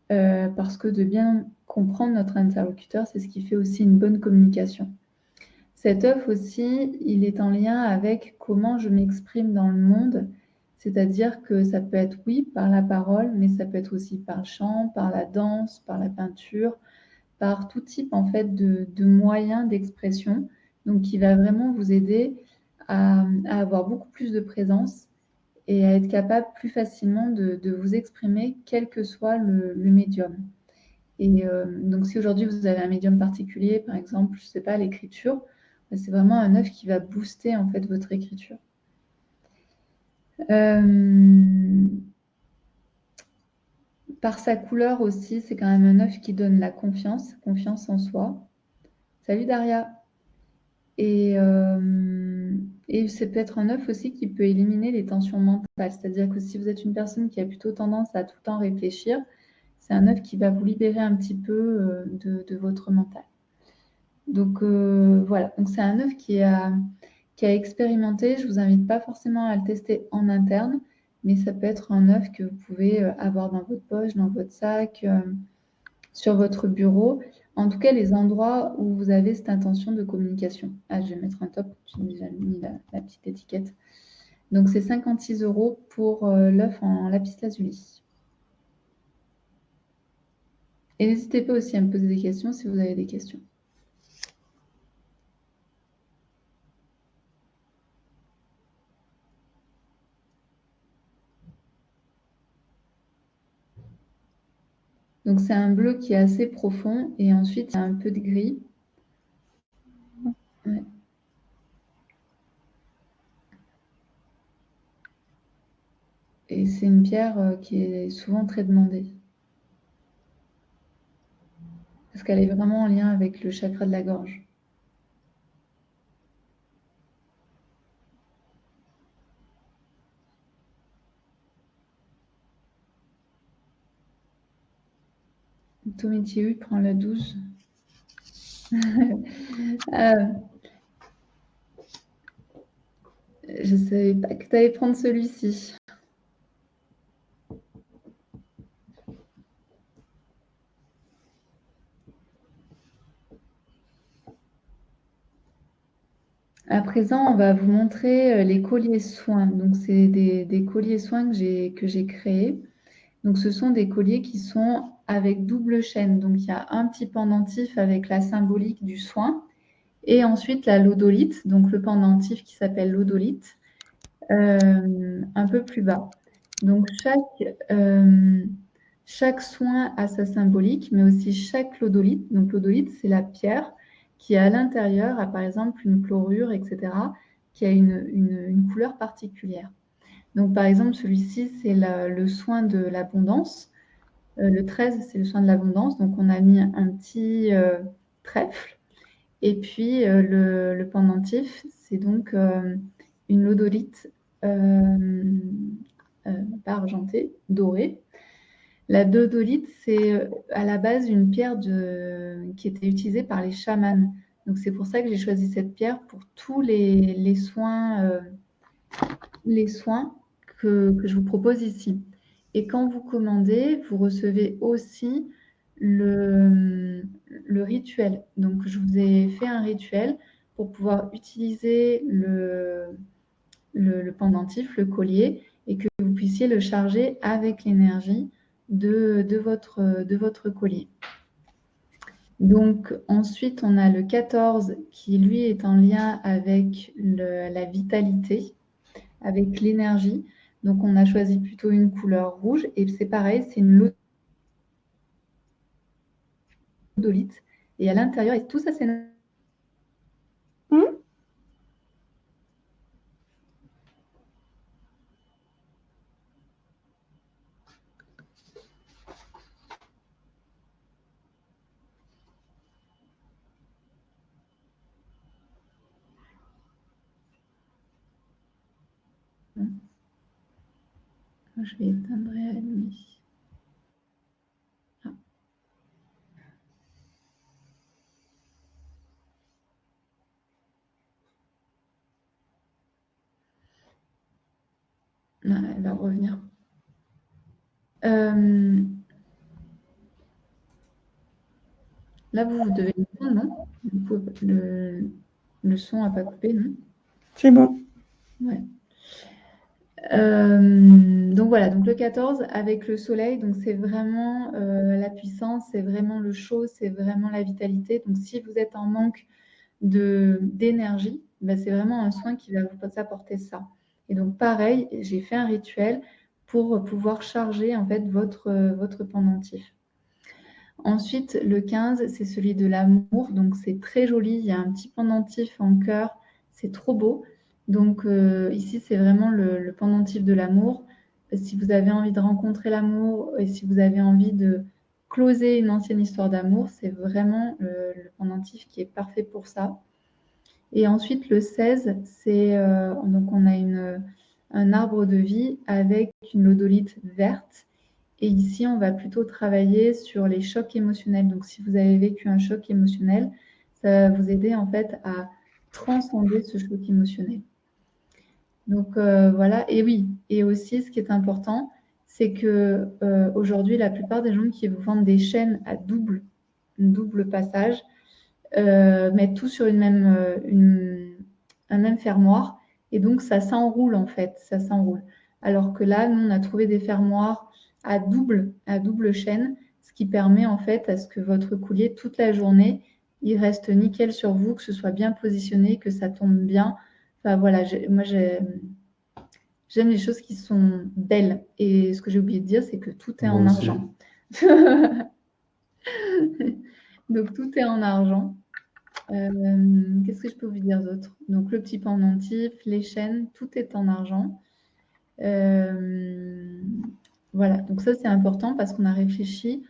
parce que de bien comprendre notre interlocuteur, c'est ce qui fait aussi une bonne communication. Cet œuf aussi, il est en lien avec comment je m'exprime dans le monde, c'est-à-dire que ça peut être, oui, par la parole, mais ça peut être aussi par le chant, par la danse, par la peinture, par tout type en fait de moyens d'expression, donc qui va vraiment vous aider à avoir beaucoup plus de présence et à être capable plus facilement de vous exprimer, quel que soit le médium. Et donc, si aujourd'hui vous avez un médium particulier, par exemple, je ne sais pas, l'écriture, c'est vraiment un œuf qui va booster en fait votre écriture. Par sa couleur aussi, c'est quand même un œuf qui donne la confiance en soi. Salut Daria. Et c'est peut-être un œuf aussi qui peut éliminer les tensions mentales. C'est-à-dire que si vous êtes une personne qui a plutôt tendance à tout le temps réfléchir, c'est un œuf qui va vous libérer un petit peu de votre mental. Donc voilà, donc c'est un œuf qui a expérimenté. Je ne vous invite pas forcément à le tester en interne, mais ça peut être un œuf que vous pouvez avoir dans votre poche, dans votre sac, sur votre bureau. En tout cas, les endroits où vous avez cette intention de communication. Ah, je vais mettre un top, j'ai déjà mis la petite étiquette. Donc, c'est 56 € pour l'œuf en lapis lazuli. Et n'hésitez pas aussi à me poser des questions si vous avez des questions. Donc, c'est un bleu qui est assez profond et ensuite, il y a un peu de gris. Ouais. Et c'est une pierre qui est souvent très demandée. Parce qu'elle est vraiment en lien avec le chakra de la gorge. Tomitiu prend la 12. Je ne savais pas que tu allais prendre celui-ci. À présent, on va vous montrer les colliers soins. Donc, c'est des colliers soins que j'ai créés. Donc, ce sont des colliers qui sont avec double chaîne. Donc, il y a un petit pendentif avec la symbolique du soin et ensuite la lodolite, donc le pendentif qui s'appelle lodolite, un peu plus bas. Donc, chaque soin a sa symbolique, mais aussi chaque lodolite. Donc, lodolite, c'est la pierre qui à l'intérieur a par exemple une chlorure, etc., qui a une couleur particulière. Donc, par exemple, celui-ci, c'est le soin de l'abondance. Le 13, c'est le soin de l'abondance. Donc, on a mis un petit trèfle. Et puis, le pendentif, c'est donc une lodolite pas argentée, dorée. La lodolite, c'est à la base une pierre qui était utilisée par les chamans. Donc, c'est pour ça que j'ai choisi cette pierre pour tous les soins que je vous propose ici. Et quand vous commandez, vous recevez aussi le rituel. Donc, je vous ai fait un rituel pour pouvoir utiliser le pendentif, le collier, et que vous puissiez le charger avec l'énergie de votre collier. Donc, ensuite, on a le 14 qui, lui, est en lien avec la vitalité, avec l'énergie. Donc, on a choisi plutôt une couleur rouge. Et c'est pareil, c'est une lodolite. Et à l'intérieur, et tout ça, c'est... Je vais éteindre et allumer. Ah. Ah, elle va revenir. Là, vous devez le non? Le son n'a pas coupé, non? C'est bon. Ouais. Donc voilà, donc le 14 avec le soleil, donc c'est vraiment la puissance, c'est vraiment le chaud, c'est vraiment la vitalité. Donc si vous êtes en manque d'énergie, ben, c'est vraiment un soin qui va vous apporter ça. Et donc pareil, j'ai fait un rituel pour pouvoir charger en fait votre pendentif. Ensuite, le 15, c'est celui de l'amour. Donc, c'est très joli. Il y a un petit pendentif en cœur. C'est trop beau. Donc, ici, c'est vraiment le pendentif de l'amour. Si vous avez envie de rencontrer l'amour et si vous avez envie de closer une ancienne histoire d'amour, c'est vraiment le pendentif qui est parfait pour ça. Et ensuite, le 16, donc on a un arbre de vie avec une lodolite verte. Et ici, on va plutôt travailler sur les chocs émotionnels. Donc, si vous avez vécu un choc émotionnel, ça va vous aider en fait à transcender ce choc émotionnel. Donc, voilà. Et oui, et aussi, ce qui est important, c'est que aujourd'hui, la plupart des gens qui vous vendent des chaînes à double passage mettent tout sur un même fermoir. Et donc, ça s'enroule en fait, ça s'enroule. Alors que là, nous, on a trouvé des fermoirs à double chaîne, ce qui permet en fait à ce que votre collier, toute la journée, il reste nickel sur vous, que ce soit bien positionné, que ça tombe bien. Enfin voilà, moi j'aime les choses qui sont belles. Et ce que j'ai oublié de dire, c'est que tout est en argent. Donc tout est en argent. Qu'est-ce que je peux vous dire d'autre? Donc le petit pendentif, les chaînes, tout est en argent. Voilà, donc ça c'est important parce qu'on a réfléchi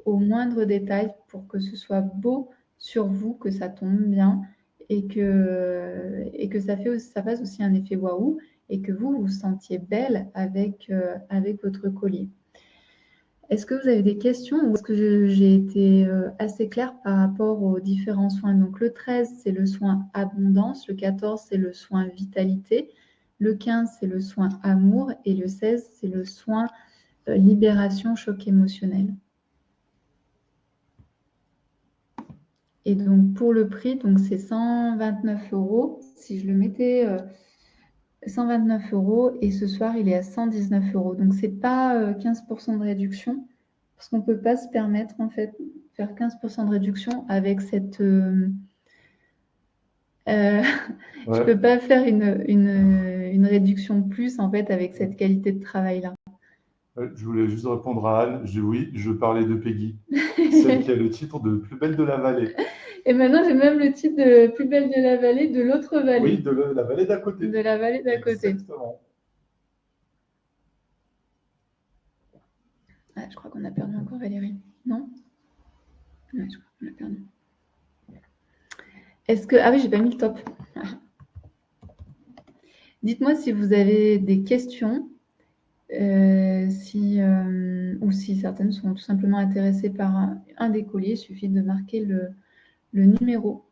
aux moindres détails pour que ce soit beau sur vous, que ça tombe bien et que ça fasse aussi un effet waouh et que vous vous sentiez belle avec votre collier. Est-ce que vous avez des questions ou est-ce que j'ai été assez claire par rapport aux différents soins? Donc le 13, c'est le soin abondance, le 14, c'est le soin vitalité, le 15, c'est le soin amour et le 16, c'est le soin libération, choc émotionnel. Et donc, pour le prix, donc c'est 129 €. Si je le mettais 129 € et ce soir, il est à 119 €. Donc, ce n'est pas 15% de réduction parce qu'on ne peut pas se permettre, en fait, faire 15% de réduction avec cette... je ne peux pas faire une réduction plus, en fait, avec cette qualité de travail-là. Je voulais juste répondre à Anne. Oui, je parlais de Peggy, celle qui a le titre de Plus belle de la vallée. Et maintenant, j'ai même le titre de Plus belle de la vallée de l'autre vallée. Oui, de la vallée d'à côté. De la vallée d'à côté. Exactement. Ah, je crois qu'on a perdu encore Valérie. Non? Ouais, je crois qu'on a perdu. Est-ce que... Ah oui, j'ai pas mis le top. Dites-moi si vous avez des questions, ou si certaines sont tout simplement intéressées par un des colliers. Il suffit de marquer le numéro.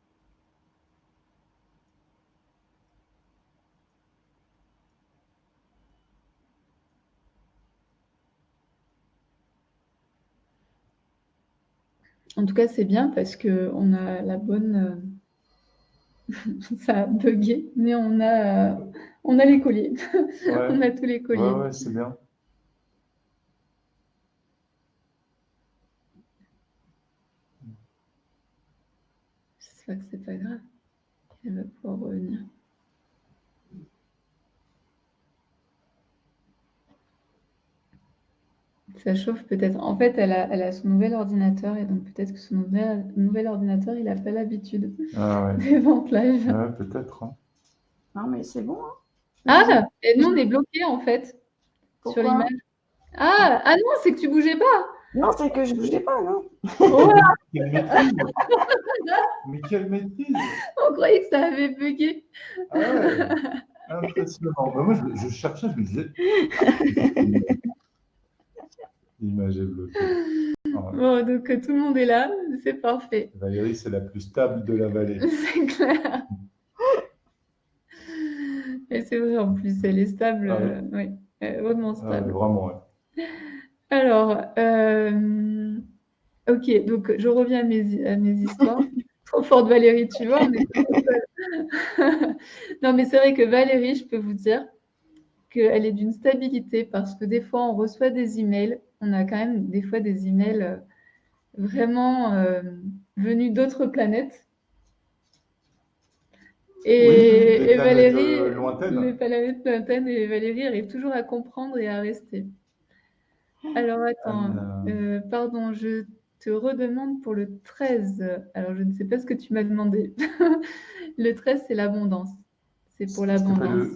En tout cas, c'est bien parce qu'on a la bonne... ça a bugué, mais on a les colliers. Ouais. On a tous les colliers. Ouais, c'est bien. J'espère que c'est pas grave. Elle va pouvoir revenir. Ça chauffe peut-être. En fait, elle a son nouvel ordinateur et donc peut-être que son nouvel ordinateur, il n'a pas l'habitude des ventes live. Ouais, peut-être. Hein. Non, mais c'est bon. Ah, et nous, on est bloqué en fait. Pourquoi? Sur l'image. Ah non, c'est que tu bougeais pas. Non, c'est que je bougeais pas, non. Oh là. Quelle maîtrise. Mais quelle maîtrise. On croyait que ça avait bugué. Ah ouais, impressionnant. Moi, je cherchais, je me disais... L'image est bloquée. Ouais. Bon, donc tout le monde est là, c'est parfait. Valérie, c'est la plus stable de la vallée. C'est clair. Et c'est vrai, en plus, elle est stable. Oui, vraiment stable. Vraiment, ouais. Alors, ok, donc je reviens à mes histoires. Trop forte Valérie, tu vois. Non, mais c'est vrai que Valérie, je peux vous dire qu'elle est d'une stabilité parce que des fois, on reçoit des emails. On a quand même des fois des emails vraiment venus d'autres planètes. Et Valérie, les planètes lointaines, et Valérie arrive toujours à comprendre et à rester. Alors, attends, pardon, je te redemande pour le 13. Alors, je ne sais pas ce que tu m'as demandé. Le 13, c'est l'abondance. C'est pour l'abondance.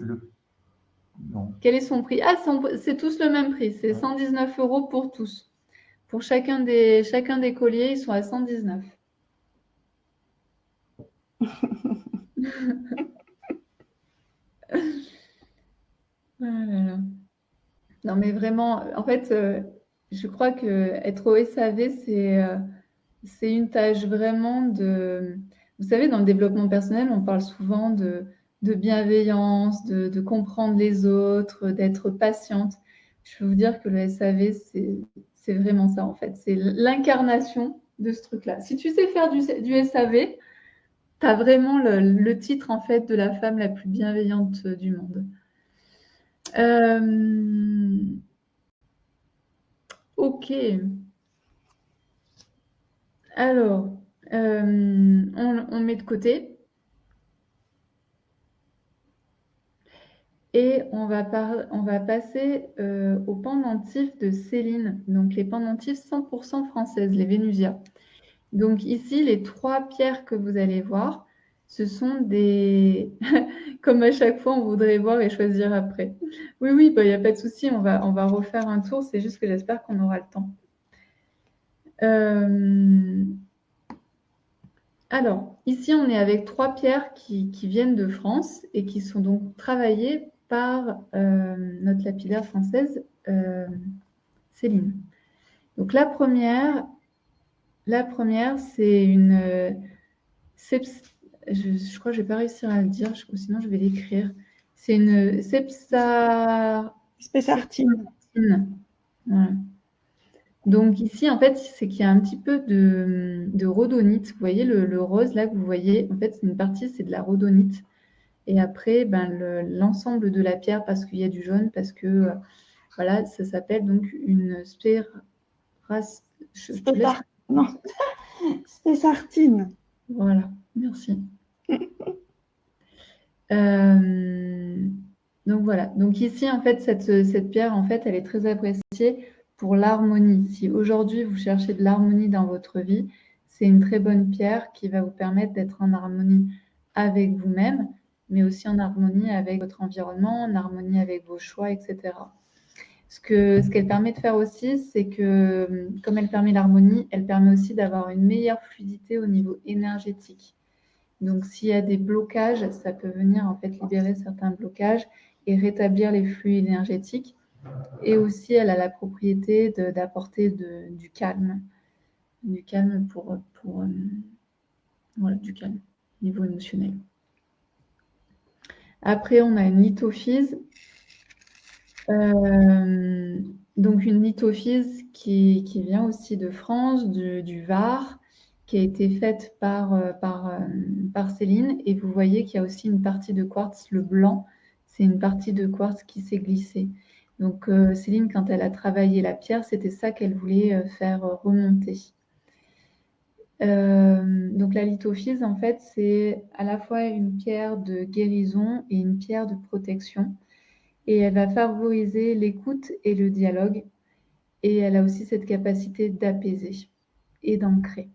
Non. Quel est son prix? Ah, c'est tous le même prix. C'est 119 € pour tous. Pour chacun des colliers, ils sont à 119. Voilà. Non, mais vraiment, en fait, je crois qu'être au SAV, c'est une tâche vraiment de... Vous savez, dans le développement personnel, on parle souvent de bienveillance, de comprendre les autres, d'être patiente. Je peux vous dire que le SAV, c'est vraiment ça, en fait. C'est l'incarnation de ce truc-là. Si tu sais faire du SAV, tu as vraiment le titre, en fait, de la femme la plus bienveillante du monde. Ok. Alors, on met de côté. Et on va passer aux pendentifs de Céline. Donc, les pendentifs 100% françaises, les Vénusia. Donc, ici, les 3 pierres que vous allez voir, ce sont des... Comme à chaque fois, on voudrait voir et choisir après. Oui, il n'y a pas de souci, on va refaire un tour. C'est juste que j'espère qu'on aura le temps. Alors, ici, on est avec 3 pierres qui viennent de France et qui sont donc travaillées par notre lapidaire française, Céline. Donc, la première c'est une... je crois que je ne vais pas réussir à le dire, sinon je vais l'écrire. C'est une Spessartine. Voilà. Donc ici, en fait, c'est qu'il y a un petit peu de rhodonite. Vous voyez le rose là que vous voyez, en fait, c'est une partie, c'est de la rhodonite. Et après, ben, l'ensemble de la pierre, parce qu'il y a du jaune, parce que voilà, ça s'appelle donc une je te laisse. Non, spessartine. Voilà, merci. Donc voilà. Donc ici, en fait, cette pierre, en fait, elle est très appréciée pour l'harmonie. Si aujourd'hui vous cherchez de l'harmonie dans votre vie, c'est une très bonne pierre qui va vous permettre d'être en harmonie avec vous-même, mais aussi en harmonie avec votre environnement, en harmonie avec vos choix, etc. Ce qu'elle permet de faire aussi, c'est que, comme elle permet l'harmonie, elle permet aussi d'avoir une meilleure fluidité au niveau énergétique. Donc, s'il y a des blocages, ça peut venir en fait libérer certains blocages et rétablir les flux énergétiques. Et aussi, elle a la propriété d'apporter du calme pour voilà, du calme au niveau émotionnel. Après, on a une lithophyse. Donc, une lithophyse qui vient aussi de France, du Var, qui a été faite par Céline. Et vous voyez qu'il y a aussi une partie de quartz, le blanc, c'est une partie de quartz qui s'est glissée. Donc, Céline, quand elle a travaillé la pierre, c'était ça qu'elle voulait faire remonter. Donc, la lithophyse, en fait, c'est à la fois une pierre de guérison et une pierre de protection. Et elle va favoriser l'écoute et le dialogue. Et elle a aussi cette capacité d'apaiser et d'ancrer.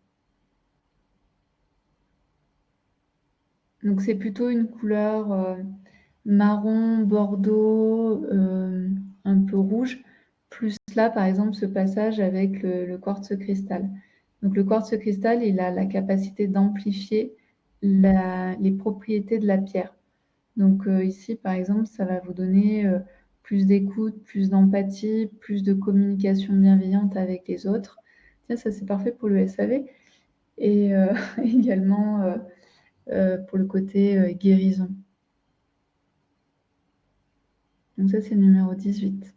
Donc c'est plutôt une couleur marron, bordeaux, un peu rouge. Plus là, par exemple, ce passage avec le quartz cristal. Donc le quartz cristal, il a la capacité d'amplifier les propriétés de la pierre. Donc ici, par exemple, ça va vous donner plus d'écoute, plus d'empathie, plus de communication bienveillante avec les autres. Tiens, ça c'est parfait pour le SAV. Et également pour le côté guérison. Donc ça c'est le numéro 18.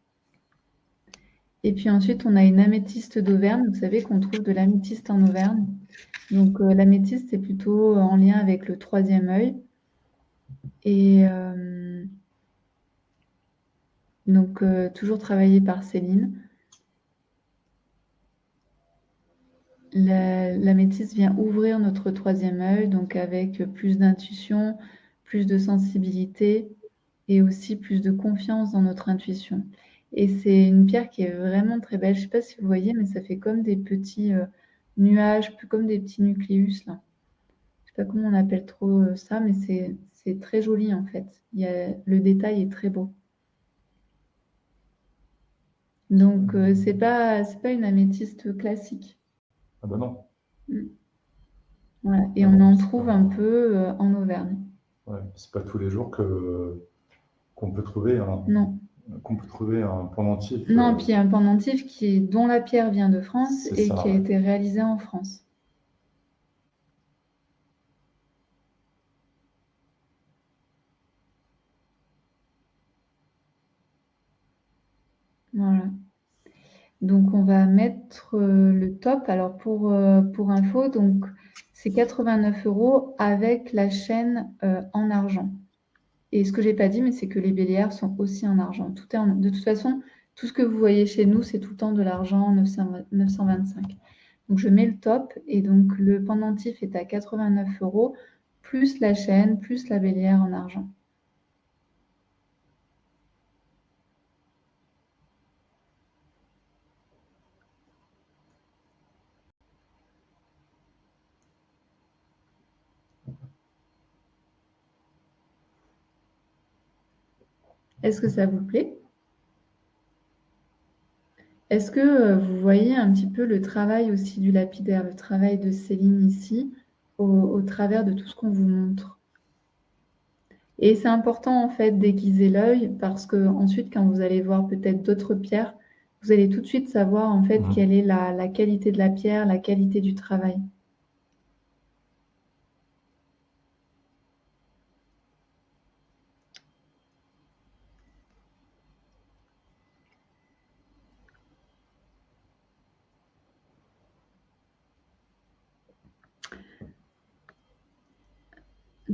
Et puis ensuite, on a une améthyste d'Auvergne. Vous savez qu'on trouve de l'améthyste en Auvergne. Donc l'améthyste, c'est plutôt en lien avec le troisième œil. Et donc, toujours travaillé par Céline. L'améthyste vient ouvrir notre troisième œil, donc avec plus d'intuition, plus de sensibilité et aussi plus de confiance dans notre intuition. Et c'est une pierre qui est vraiment très belle. Je ne sais pas si vous voyez, mais ça fait comme des petits nuages, comme des petits nucléus là. Je ne sais pas comment on appelle trop ça, mais c'est très joli en fait. Le détail est très beau. Donc, c'est pas une améthyste classique. Ah bah non. Voilà. Et Ah on non, en c'est trouve pas- un peu en Auvergne. Ouais, c'est pas tous les jours qu'on peut trouver Non. un pendentif. Non, puis un pendentif dont la pierre vient de France C'est et ça, qui a ouais. été réalisé en France. Voilà. Donc, on va mettre le top. Alors, pour info, donc, c'est 89 € avec la chaîne en argent. Et ce que j'ai pas dit, mais c'est que les bélières sont aussi en argent. De toute façon, tout ce que vous voyez chez nous, c'est tout le temps de l'argent 925. Donc, je mets le top et donc le pendentif est à 89 € plus la chaîne, plus la bélière en argent. Est-ce que ça vous plaît? Est-ce que vous voyez un petit peu le travail aussi du lapidaire, le travail de Céline ici, au travers de tout ce qu'on vous montre? Et c'est important en fait d'aiguiser l'œil parce que ensuite, quand vous allez voir peut-être d'autres pierres, vous allez tout de suite savoir en fait quelle est la qualité de la pierre, la qualité du travail.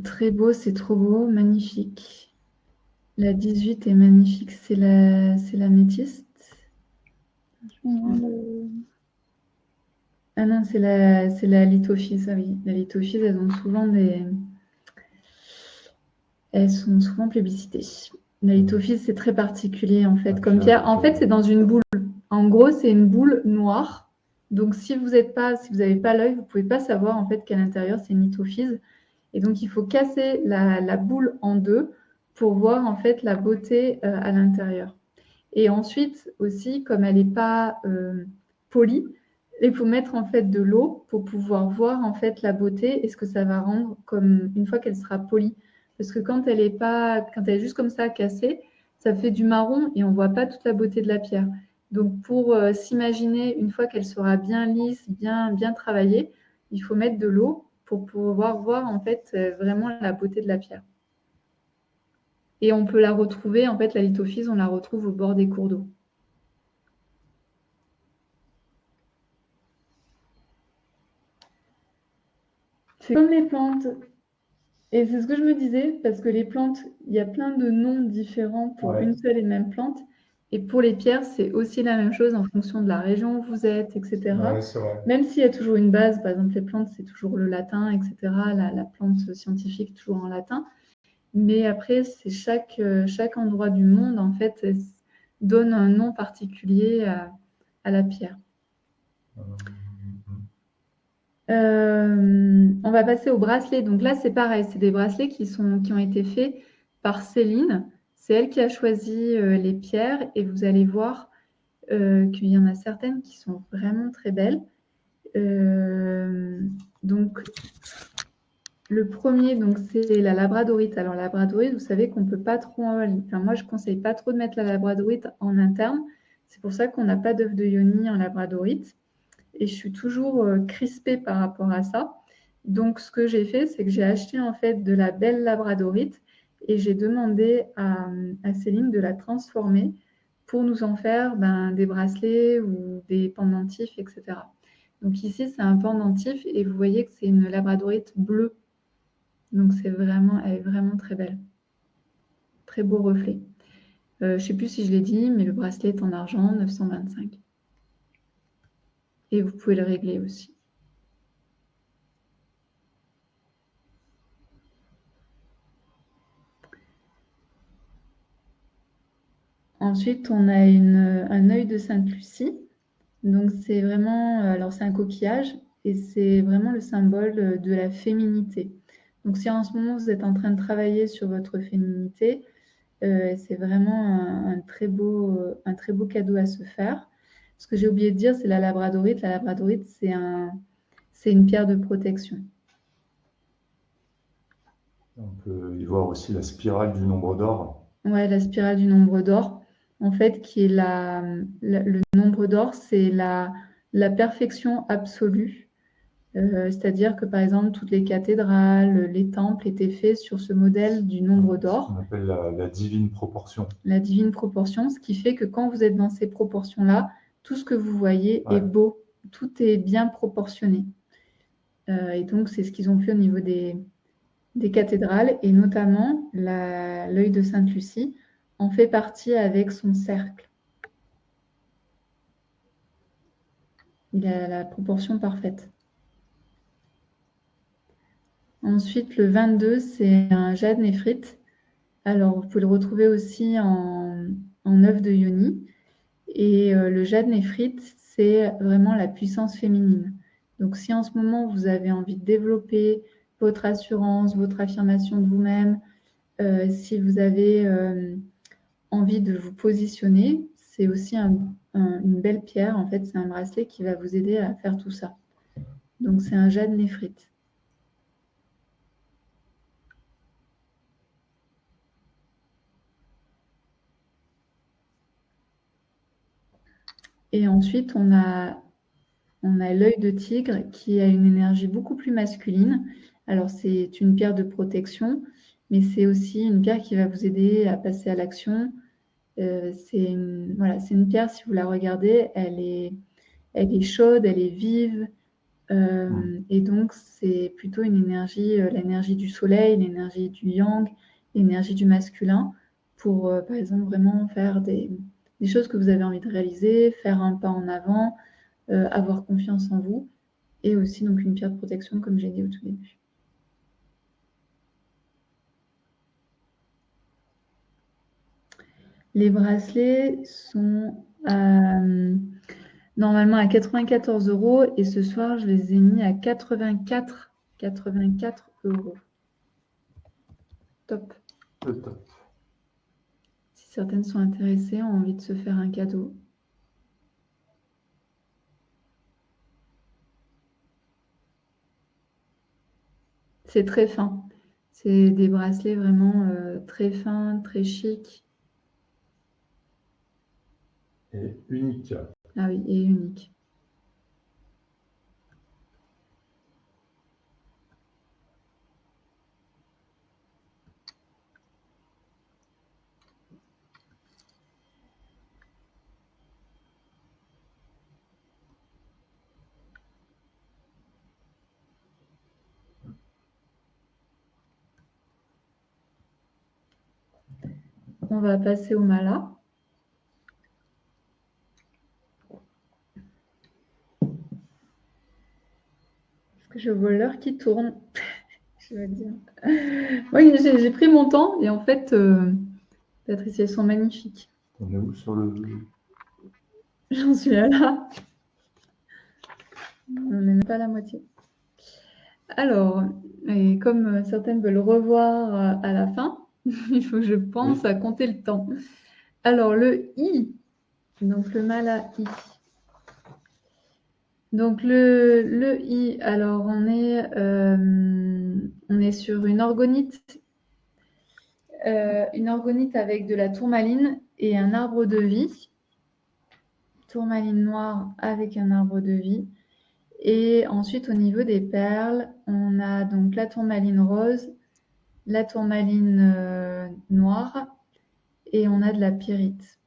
Très beau, c'est trop beau, magnifique. La 18 est magnifique, c'est la métiste. Ah non, c'est la lithophyse, ah oui. La lithophyse, elles sont souvent plébiscitées. La lithophyse, c'est très particulier en fait. Comme pierre, en fait, c'est dans une boule. En gros, c'est une boule noire. Donc, si vous n'avez pas l'œil, vous ne pouvez pas savoir en fait qu'à l'intérieur, c'est une lithophyse. Et donc, il faut casser la boule en deux pour voir en fait la beauté à l'intérieur. Et ensuite aussi, comme elle n'est pas polie, il faut mettre en fait de l'eau pour pouvoir voir en fait la beauté et ce que ça va rendre comme une fois qu'elle sera polie. Parce que quand elle est juste comme ça cassée, ça fait du marron et on voit pas toute la beauté de la pierre. Donc pour s'imaginer une fois qu'elle sera bien lisse, bien travaillée, il faut mettre de l'eau pour pouvoir voir en fait vraiment la beauté de la pierre. Et on peut la retrouver, en fait, la lithophyse, on la retrouve au bord des cours d'eau. C'est comme les plantes. Et c'est ce que je me disais, parce que les plantes, il y a plein de noms différents pour une seule et même plante. Et pour les pierres, c'est aussi la même chose en fonction de la région où vous êtes, etc. Ouais, c'est vrai. Même s'il y a toujours une base, par exemple, les plantes, c'est toujours le latin, etc. La plante scientifique, toujours en latin. Mais après, c'est chaque endroit du monde, en fait, donne un nom particulier à la pierre. On va passer aux bracelets. Donc là, c'est pareil, c'est des bracelets qui ont été faits par Céline. C'est elle qui a choisi les pierres et vous allez voir qu'il y en a certaines qui sont vraiment très belles. Donc, le premier, donc, c'est la labradorite. Alors, la labradorite, vous savez qu'on peut pas trop... Enfin, moi, je ne conseille pas trop de mettre la labradorite en interne. C'est pour ça qu'on n'a pas d'œuf de Ioni en labradorite. Et je suis toujours crispée par rapport à ça. Donc, ce que j'ai fait, c'est que j'ai acheté en fait de la belle labradorite et j'ai demandé à Céline de la transformer pour nous en faire des bracelets ou des pendentifs, etc. Donc ici, c'est un pendentif et vous voyez que c'est une labradorite bleue. Donc, elle est vraiment très belle. Très beau reflet. Je ne sais plus si je l'ai dit, mais le bracelet est en argent, 925. Et vous pouvez le régler aussi. Ensuite, on a un œil de Sainte-Lucie. Donc, c'est vraiment, alors c'est un coquillage et c'est vraiment le symbole de la féminité. Donc, si en ce moment vous êtes en train de travailler sur votre féminité, c'est vraiment un très beau cadeau à se faire. Ce que j'ai oublié de dire, c'est la labradorite. La labradorite, c'est une pierre de protection. On peut y voir aussi la spirale du nombre d'or. Ouais, la spirale du nombre d'or, en fait, qui est le nombre d'or, c'est la perfection absolue. C'est-à-dire que, par exemple, toutes les cathédrales, les temples étaient faits sur ce modèle du nombre d'or. On appelle la divine proportion. La divine proportion, ce qui fait que quand vous êtes dans ces proportions-là, tout ce que vous voyez est beau, tout est bien proportionné. Et donc, c'est ce qu'ils ont fait au niveau des cathédrales, et notamment l'œil de Sainte-Lucie en fait partie avec son cercle. Il a la proportion parfaite. Ensuite, le 22, c'est un jade néphrite. Alors, vous pouvez le retrouver aussi en œuf de Ioni. Et le jade néphrite, c'est vraiment la puissance féminine. Donc, si en ce moment, vous avez envie de développer votre assurance, votre affirmation de vous-même, si vous avez envie de vous positionner, c'est aussi une belle pierre. En fait, c'est un bracelet qui va vous aider à faire tout ça. Donc, c'est un jade néphrite. Et ensuite, on a l'œil de tigre qui a une énergie beaucoup plus masculine. Alors, c'est une pierre de protection, mais c'est aussi une pierre qui va vous aider à passer à l'action. C'est une pierre, si vous la regardez, elle est chaude, elle est vive, Et donc, c'est plutôt une énergie, l'énergie du soleil, l'énergie du yang, l'énergie du masculin, pour, par exemple, vraiment faire des choses que vous avez envie de réaliser, faire un pas en avant, avoir confiance en vous, et aussi donc une pierre de protection, comme j'ai dit au tout début. Les bracelets sont normalement à 94 € et ce soir, je les ai mis à 84 €. Top. Top. Si certaines sont intéressées, ont envie de se faire un cadeau. C'est très fin. C'est des bracelets vraiment très fins, très chics. Et unique. Ah oui, et unique. On va passer au mala. Parce que je vois l'heure qui tourne. Je vais dire. Oui, j'ai pris mon temps et en fait, Patricia, elles sont magnifiques. On est où sur le... J'en suis là. On n'est même pas à la moitié. Alors, et comme certaines veulent revoir à la fin, il faut que je pense à compter le temps. Alors, le I, donc le mala I. Donc, le I, alors on est sur une orgonite avec de la tourmaline et un arbre de vie. Tourmaline noire avec un arbre de vie. Et ensuite, au niveau des perles, on a donc la tourmaline rose, la tourmaline noire et on a de la pyrite.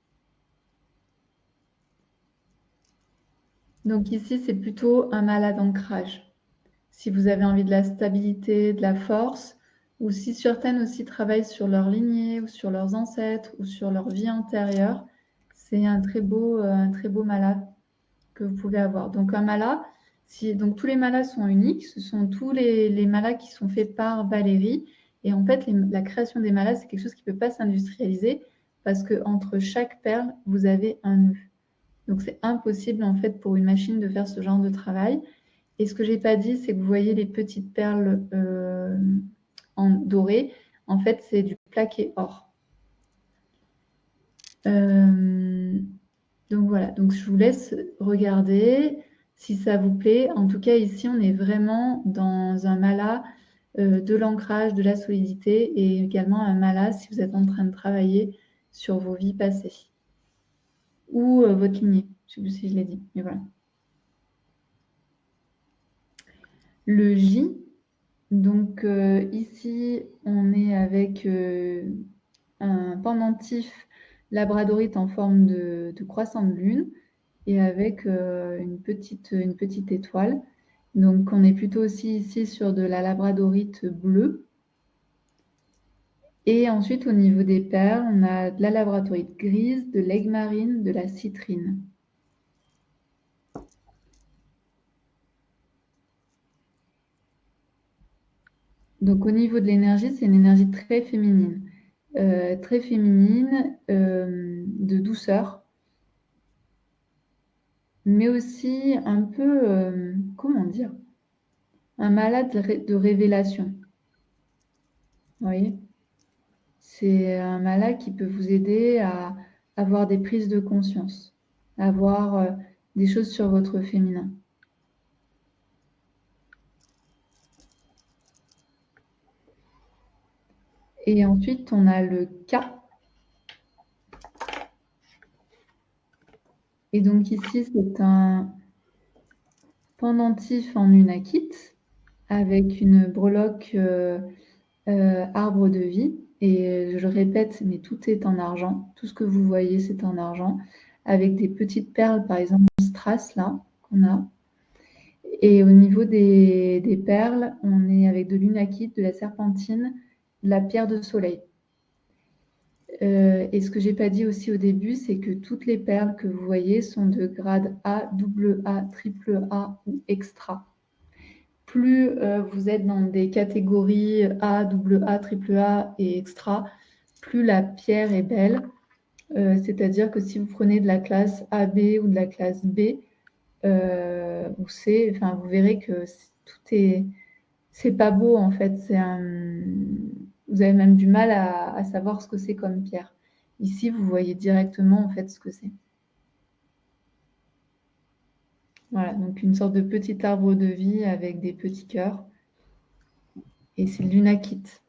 Donc ici, c'est plutôt un mala d'ancrage. Si vous avez envie de la stabilité, de la force, ou si certaines aussi travaillent sur leur lignée ou sur leurs ancêtres ou sur leur vie antérieure, c'est un très beau mala que vous pouvez avoir. Donc un mala, donc tous les malas sont uniques, ce sont tous les malas qui sont faits par Valérie. Et en fait, la création des malas, c'est quelque chose qui ne peut pas s'industrialiser parce qu'entre chaque perle, vous avez un nœud. Donc c'est impossible en fait pour une machine de faire ce genre de travail. Et ce que je n'ai pas dit, c'est que vous voyez les petites perles en doré. En fait, c'est du plaqué or. Donc voilà, donc je vous laisse regarder si ça vous plaît. En tout cas, ici, on est vraiment dans un mala de l'ancrage, de la solidité et également un mala si vous êtes en train de travailler sur vos vies passées ou votre lignée. Je ne sais plus si je l'ai dit, mais voilà. Le J, donc ici, on est avec un pendentif labradorite en forme de croissant de lune et avec une petite étoile. Donc, on est plutôt aussi ici sur de la labradorite bleue. Et ensuite, au niveau des perles, on a de la labradorite grise, de l'aigle marine, de la citrine. Donc, au niveau de l'énergie, c'est une énergie très féminine. De douceur, mais aussi un peu, comment dire, un malade de révélation. Vous voyez? C'est un mala qui peut vous aider à avoir des prises de conscience, à avoir des choses sur votre féminin. Et ensuite, on a le K. Et donc ici, c'est un pendentif en unakite avec une breloque arbre de vie. Et je le répète, mais tout est en argent. Tout ce que vous voyez, c'est en argent. Avec des petites perles, par exemple, strass, là, qu'on a. Et au niveau des perles, on est avec de l'unakite, de la serpentine, de la pierre de soleil. Et ce que j'ai pas dit aussi au début, c'est que toutes les perles que vous voyez sont de grade A, double A, triple A ou extra. Plus vous êtes dans des catégories A, double A, triple A et extra, plus la pierre est belle. C'est-à-dire que si vous prenez de la classe AB ou de la classe B ou C, enfin, vous verrez que c'est pas beau en fait. Vous avez même du mal à savoir ce que c'est comme pierre. Ici, vous voyez directement en fait ce que c'est. Voilà, donc une sorte de petit arbre de vie avec des petits cœurs. Et c'est l'unakite.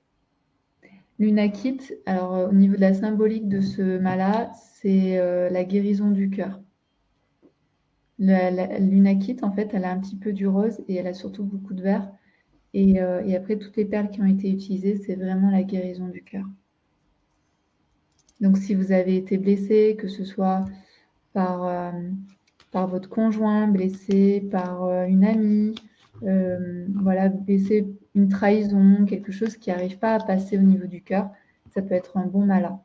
L'unakite, alors au niveau de la symbolique de ce mala, c'est la guérison du cœur. L'unakite, en fait, elle a un petit peu du rose et elle a surtout beaucoup de vert. Et après, toutes les perles qui ont été utilisées, c'est vraiment la guérison du cœur. Donc, si vous avez été blessé, que ce soit par votre conjoint, blessé par une amie, voilà, blessé, une trahison, quelque chose qui n'arrive pas à passer au niveau du cœur, ça peut être un bon mala.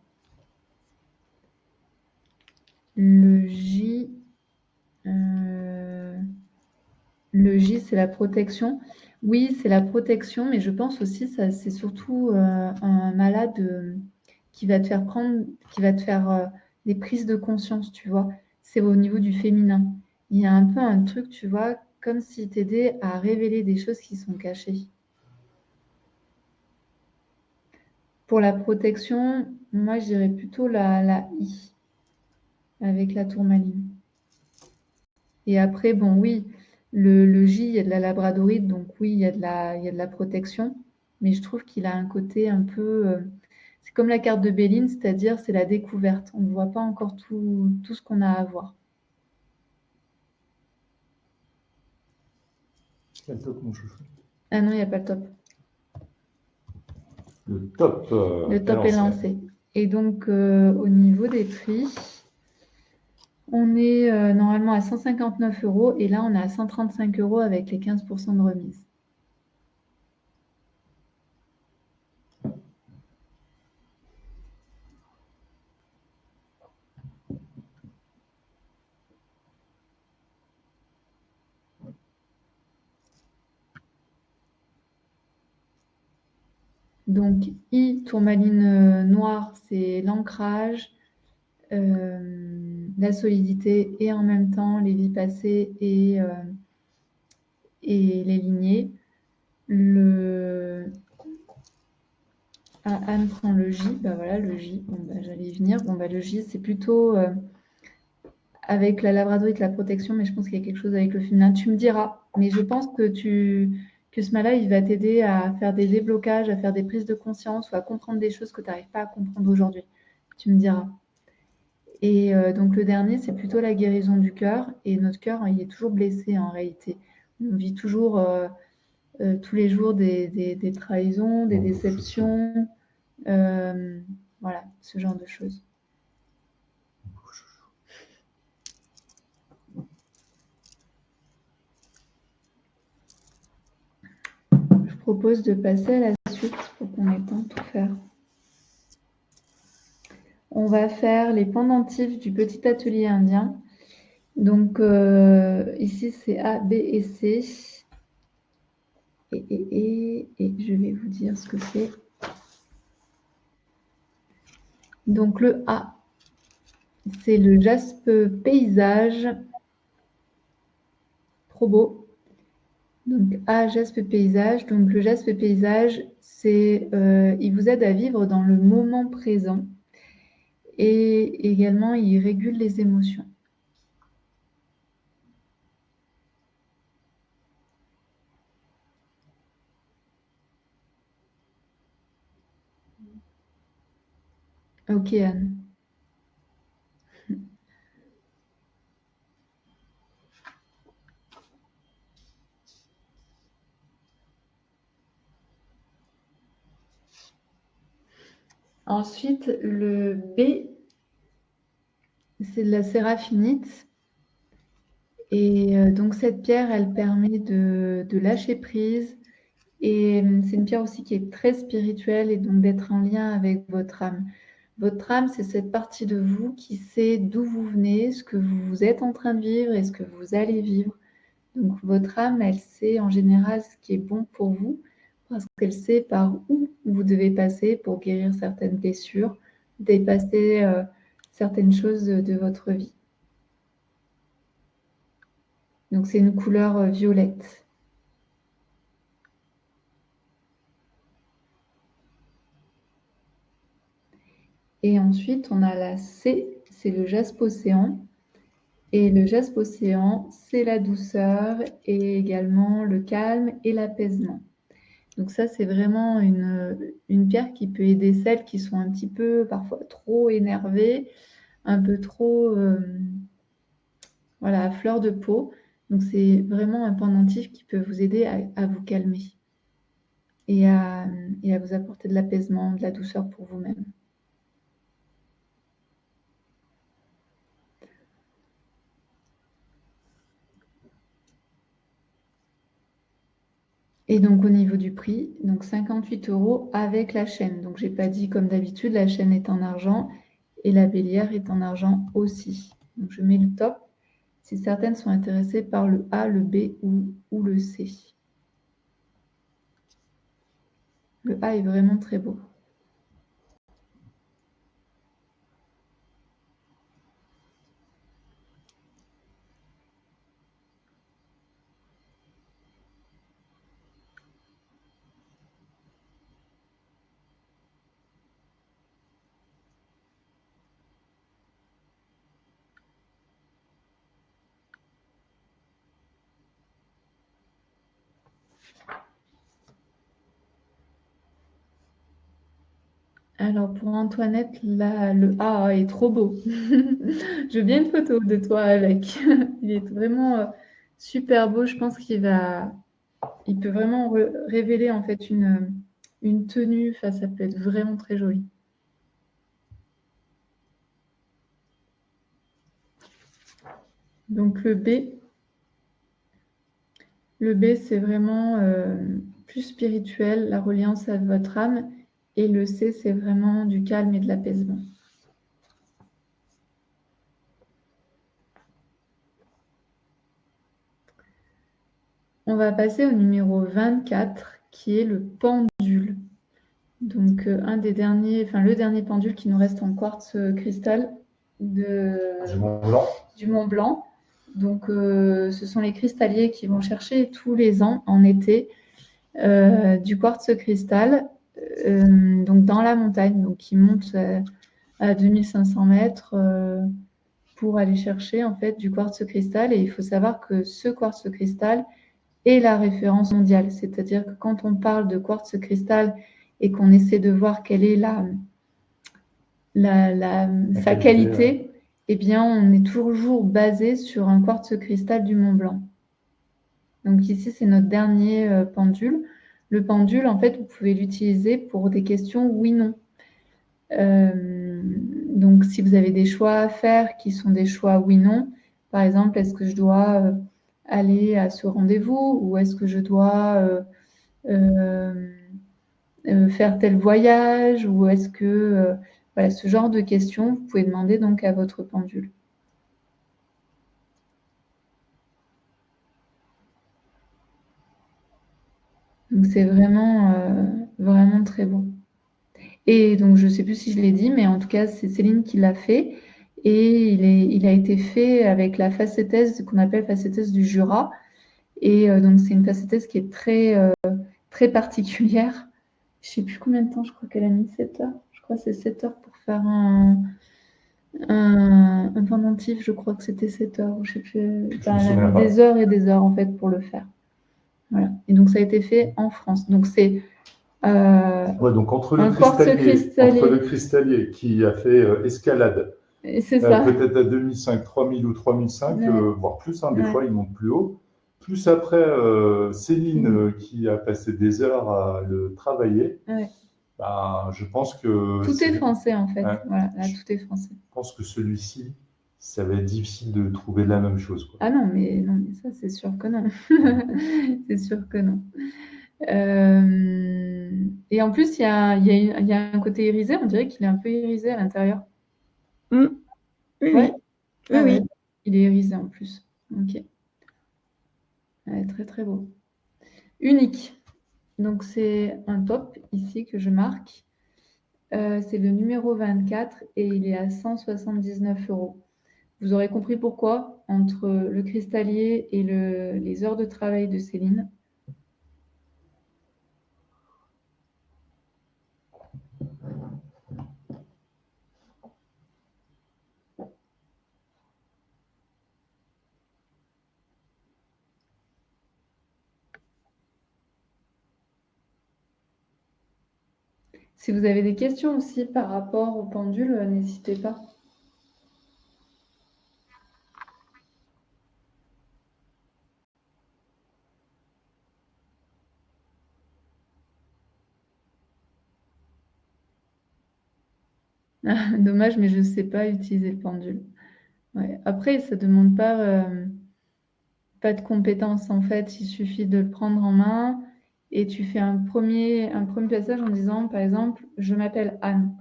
Le J, c'est la protection. Oui, c'est la protection, mais je pense aussi que c'est surtout un malade qui va te faire des prises de conscience, tu vois. C'est au niveau du féminin. Il y a un peu un truc, tu vois, comme s'il t'aidait à révéler des choses qui sont cachées. Pour la protection, moi, je dirais plutôt la I, avec la tourmaline. Et après, bon, oui, le J, il y a de la labradorite, donc oui, il y a de la protection, mais je trouve qu'il a un côté un peu. C'est comme la carte de Béline, c'est-à-dire c'est la découverte. On ne voit pas encore tout ce qu'on a à voir. C'est le top, mon chouchou. Ah non, il n'y a pas le top. Le top, Le top est lancé. Et donc, au niveau des prix, on est normalement à 159 € et là, on est à 135 € avec les 15% de remise. Donc, I, tourmaline noire, c'est l'ancrage, la solidité et en même temps les vies passées et les lignées. Anne prend le J. Bah voilà, le J. Bon, bah, j'allais y venir. Bon, bah, le J, c'est plutôt avec la labradorite, la protection, mais je pense qu'il y a quelque chose avec le féminin. Tu me diras, mais je pense que ce mal-là, il va t'aider à faire des déblocages, à faire des prises de conscience ou à comprendre des choses que tu n'arrives pas à comprendre aujourd'hui. Tu me diras. Et donc le dernier, c'est plutôt la guérison du cœur. Et notre cœur, il est toujours blessé en réalité. On vit toujours tous les jours des trahisons, des déceptions, voilà, ce genre de choses. Je propose de passer à la suite pour qu'on ait le temps de tout faire. On va faire les pendentifs du petit atelier indien. Donc ici, c'est A, B et C. Et je vais vous dire ce que c'est. Donc le A, c'est le jaspe paysage. Trop beau. Donc A, jaspe paysage. Donc le jaspe paysage, il vous aide à vivre dans le moment présent. Et également, il régule les émotions. Ok, Anne. Ensuite, le B, c'est de la séraphinite. Et donc cette pierre, elle permet de lâcher prise. Et c'est une pierre aussi qui est très spirituelle et donc d'être en lien avec votre âme. Votre âme, c'est cette partie de vous qui sait d'où vous venez, ce que vous êtes en train de vivre et ce que vous allez vivre. Donc votre âme, elle sait en général ce qui est bon pour vous parce qu'elle sait par où vous devez passer pour guérir certaines blessures, dépasser certaines choses de votre vie. Donc c'est une couleur violette. Et ensuite, on a la C, c'est le jaspe océan. Et le jaspe océan, c'est la douceur et également le calme et l'apaisement. Donc ça, c'est vraiment une pierre qui peut aider celles qui sont un petit peu parfois trop énervées, un peu trop voilà, à fleur de peau. Donc c'est vraiment un pendentif qui peut vous aider à vous calmer et à vous apporter de l'apaisement, de la douceur pour vous-même. Et donc au niveau du prix, donc 58 € avec la chaîne. Donc j'ai pas dit comme d'habitude, la chaîne est en argent et la bélière est en argent aussi. Donc je mets le top si certaines sont intéressées par le A, le B ou le C. Le A est vraiment très beau. Alors pour Antoinette, là, le A est trop beau. Je veux bien une photo de toi avec. Il est vraiment super beau. Je pense il peut vraiment révéler en fait une tenue. Enfin, ça peut être vraiment très joli. Donc le B, c'est vraiment plus spirituel, la reliance à votre âme. Et le C, c'est vraiment du calme et de l'apaisement. On va passer au numéro 24, qui est le pendule. Donc le dernier pendule qui nous reste en quartz cristal Du Mont Blanc. du Mont Blanc. Donc ce sont les cristalliers qui vont chercher tous les ans en été du quartz cristal donc dans la montagne, donc qui monte à 2500 mètres pour aller chercher en fait du quartz cristal. Et il faut savoir que ce quartz cristal est la référence mondiale, c'est-à-dire que quand on parle de quartz cristal et qu'on essaie de voir quelle est sa qualité, eh bien on est toujours basé sur un quartz cristal du Mont Blanc. Donc ici c'est notre dernier pendule. Le pendule, en fait, vous pouvez l'utiliser pour des questions oui-non. Donc, si vous avez des choix à faire qui sont des choix oui-non, par exemple, est-ce que je dois aller à ce rendez-vous ou est-ce que je dois faire tel voyage ou est-ce que... voilà, ce genre de questions, vous pouvez demander donc à votre pendule. Donc, c'est vraiment très beau. Et donc, je ne sais plus si je l'ai dit, mais en tout cas, c'est Céline qui l'a fait. Et il a été fait avec la facétesse qu'on appelle facétesse du Jura. Et donc, c'est une facétesse qui est très particulière. Je ne sais plus combien de temps, je crois qu'elle a mis 7 heures. Je crois que c'est 7 heures pour faire un pendentif. Je crois que c'était 7 heures. Je sais plus. Enfin, elle a mis des heures et des heures, en fait, pour le faire. Voilà. Et donc, ça a été fait en France. Donc, c'est... ouais, donc entre le cristallier qui a fait escalade, peut-être à 2005, 3000 ou 3005, voire plus, des fois il monte plus haut. Plus après Céline qui a passé des heures à le travailler, je pense que... Tout est français en fait, voilà, là tout est français. Je pense que celui-ci, ça va être difficile de trouver la même chose, quoi. Ah non, mais ça, c'est sûr que non. C'est sûr que non. Et en plus, il y a un côté irisé. On dirait qu'il est un peu irisé à l'intérieur. Oui, Ouais. oui. Ouais. Il est irisé en plus. Ok. Ouais, très, très beau. Unique. Donc, c'est un top ici que je marque. C'est le numéro 24 et il est à 179 €. Vous aurez compris pourquoi, entre le cristallier et les heures de travail de Céline. Si vous avez des questions aussi par rapport au pendule, n'hésitez pas. Dommage, mais je ne sais pas utiliser le pendule. Ouais. Après, ça ne demande pas de compétences en fait. Il suffit de le prendre en main et tu fais un premier passage en disant, par exemple, je m'appelle Anne.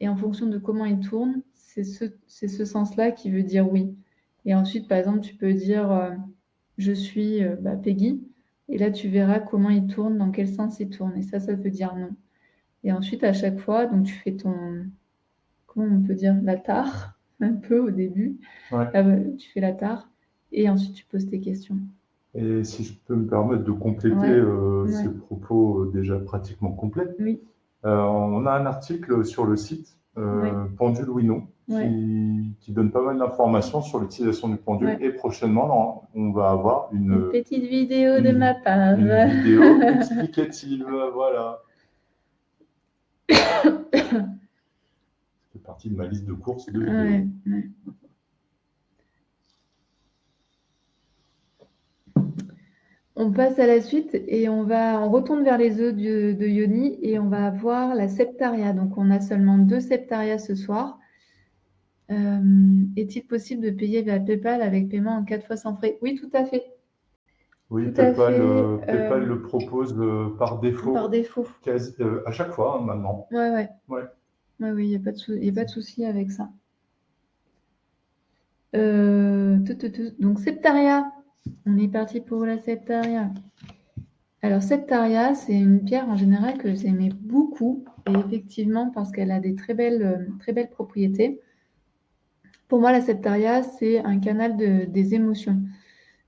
Et en fonction de comment il tourne, c'est ce sens-là qui veut dire oui. Et ensuite, par exemple, tu peux dire je suis Peggy. Et là, tu verras comment il tourne, dans quel sens il tourne. Et ça veut dire non. Et ensuite, à chaque fois, donc tu fais comment on peut dire, la tare, un peu au début. Ouais. Tu fais la tare. Et ensuite, tu poses tes questions. Et si je peux me permettre de compléter ces propos déjà pratiquement complets, oui. On a un article sur le site Pendule oui non qui donne pas mal d'informations sur l'utilisation du pendule et prochainement on va avoir une petite vidéo de ma part. Une vidéo explicative, voilà. Ça fait partie de ma liste de courses de vidéos. Ouais. On passe à la suite et on retourne vers les œufs de Yoni et on va voir la septaria. Donc, on a seulement 2 septarias ce soir. Est-il possible de payer via PayPal avec paiement en 4 fois sans frais? Oui, tout à fait. Oui, PayPal le propose par défaut. Par défaut. À chaque fois, maintenant. Ouais. Oui, il n'y a pas de souci avec ça. Donc, septaria. On est parti pour la septaria. Alors, septaria, c'est une pierre en général que j'aimais beaucoup, et effectivement parce qu'elle a des très belles propriétés. Pour moi, la septaria, c'est un canal des émotions.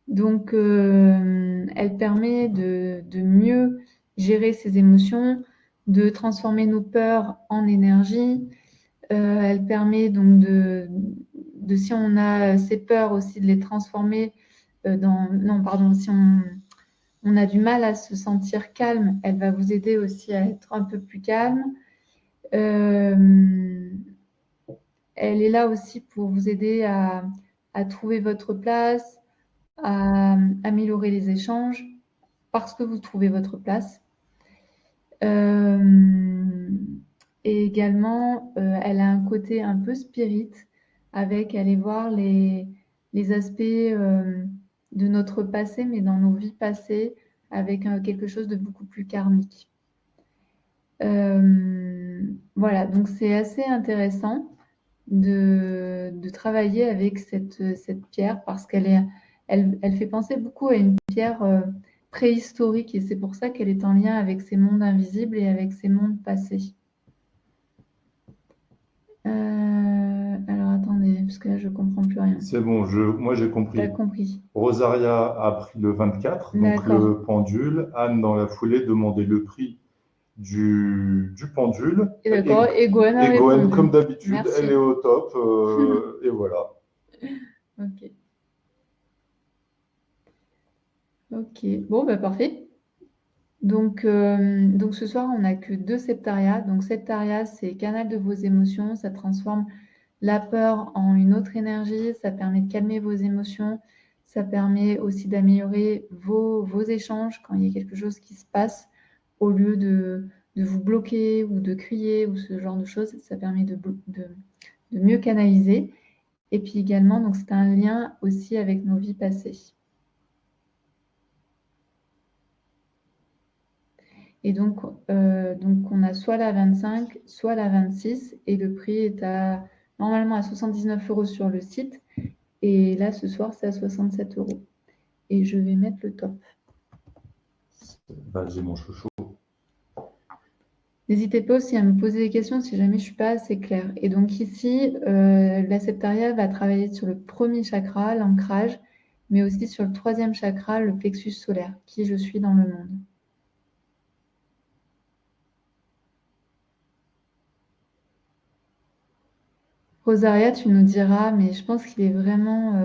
Donc, elle permet de mieux gérer ses émotions, de transformer nos peurs en énergie. Elle permet donc si on a ces peurs aussi, de les transformer si on a du mal à se sentir calme, elle va vous aider aussi à être un peu plus calme. Elle est là aussi pour vous aider à trouver votre place, à améliorer les échanges parce que vous trouvez votre place. Et également, elle a un côté un peu spirit avec aller voir les aspects de notre passé, mais dans nos vies passées, avec quelque chose de beaucoup plus karmique. Voilà, donc c'est assez intéressant de travailler avec cette pierre parce qu'elle fait penser beaucoup à une pierre préhistorique et c'est pour ça qu'elle est en lien avec ces mondes invisibles et avec ces mondes passés. Alors attendez, parce que là je ne comprends plus rien. C'est bon, moi j'ai compris. T'as compris. Rosaria a pris le 24, donc le pendule. Anne, dans la foulée, demandait le prix du pendule. D'accord, et Gwen, comme d'habitude, elle est au top. Et voilà. Ok, bon, parfait. Donc ce soir, on n'a que 2 septarias. Donc, septaria, c'est canal de vos émotions. Ça transforme la peur en une autre énergie. Ça permet de calmer vos émotions. Ça permet aussi d'améliorer vos échanges quand il y a quelque chose qui se passe. Au lieu de vous bloquer ou de crier ou ce genre de choses, ça permet de mieux canaliser. Et puis également, donc c'est un lien aussi avec nos vies passées. Et donc on a soit la 25, soit la 26, et le prix est normalement à 79 € sur le site. Et là, ce soir, c'est à 67 €. Et je vais mettre le top. Vas-y, mon chouchou. N'hésitez pas aussi à me poser des questions si jamais je ne suis pas assez claire. Et donc ici, la Septaria va travailler sur le premier chakra, l'ancrage, mais aussi sur le troisième chakra, le plexus solaire, qui je suis dans le monde. Rosaria, tu nous diras, mais je pense qu'il est vraiment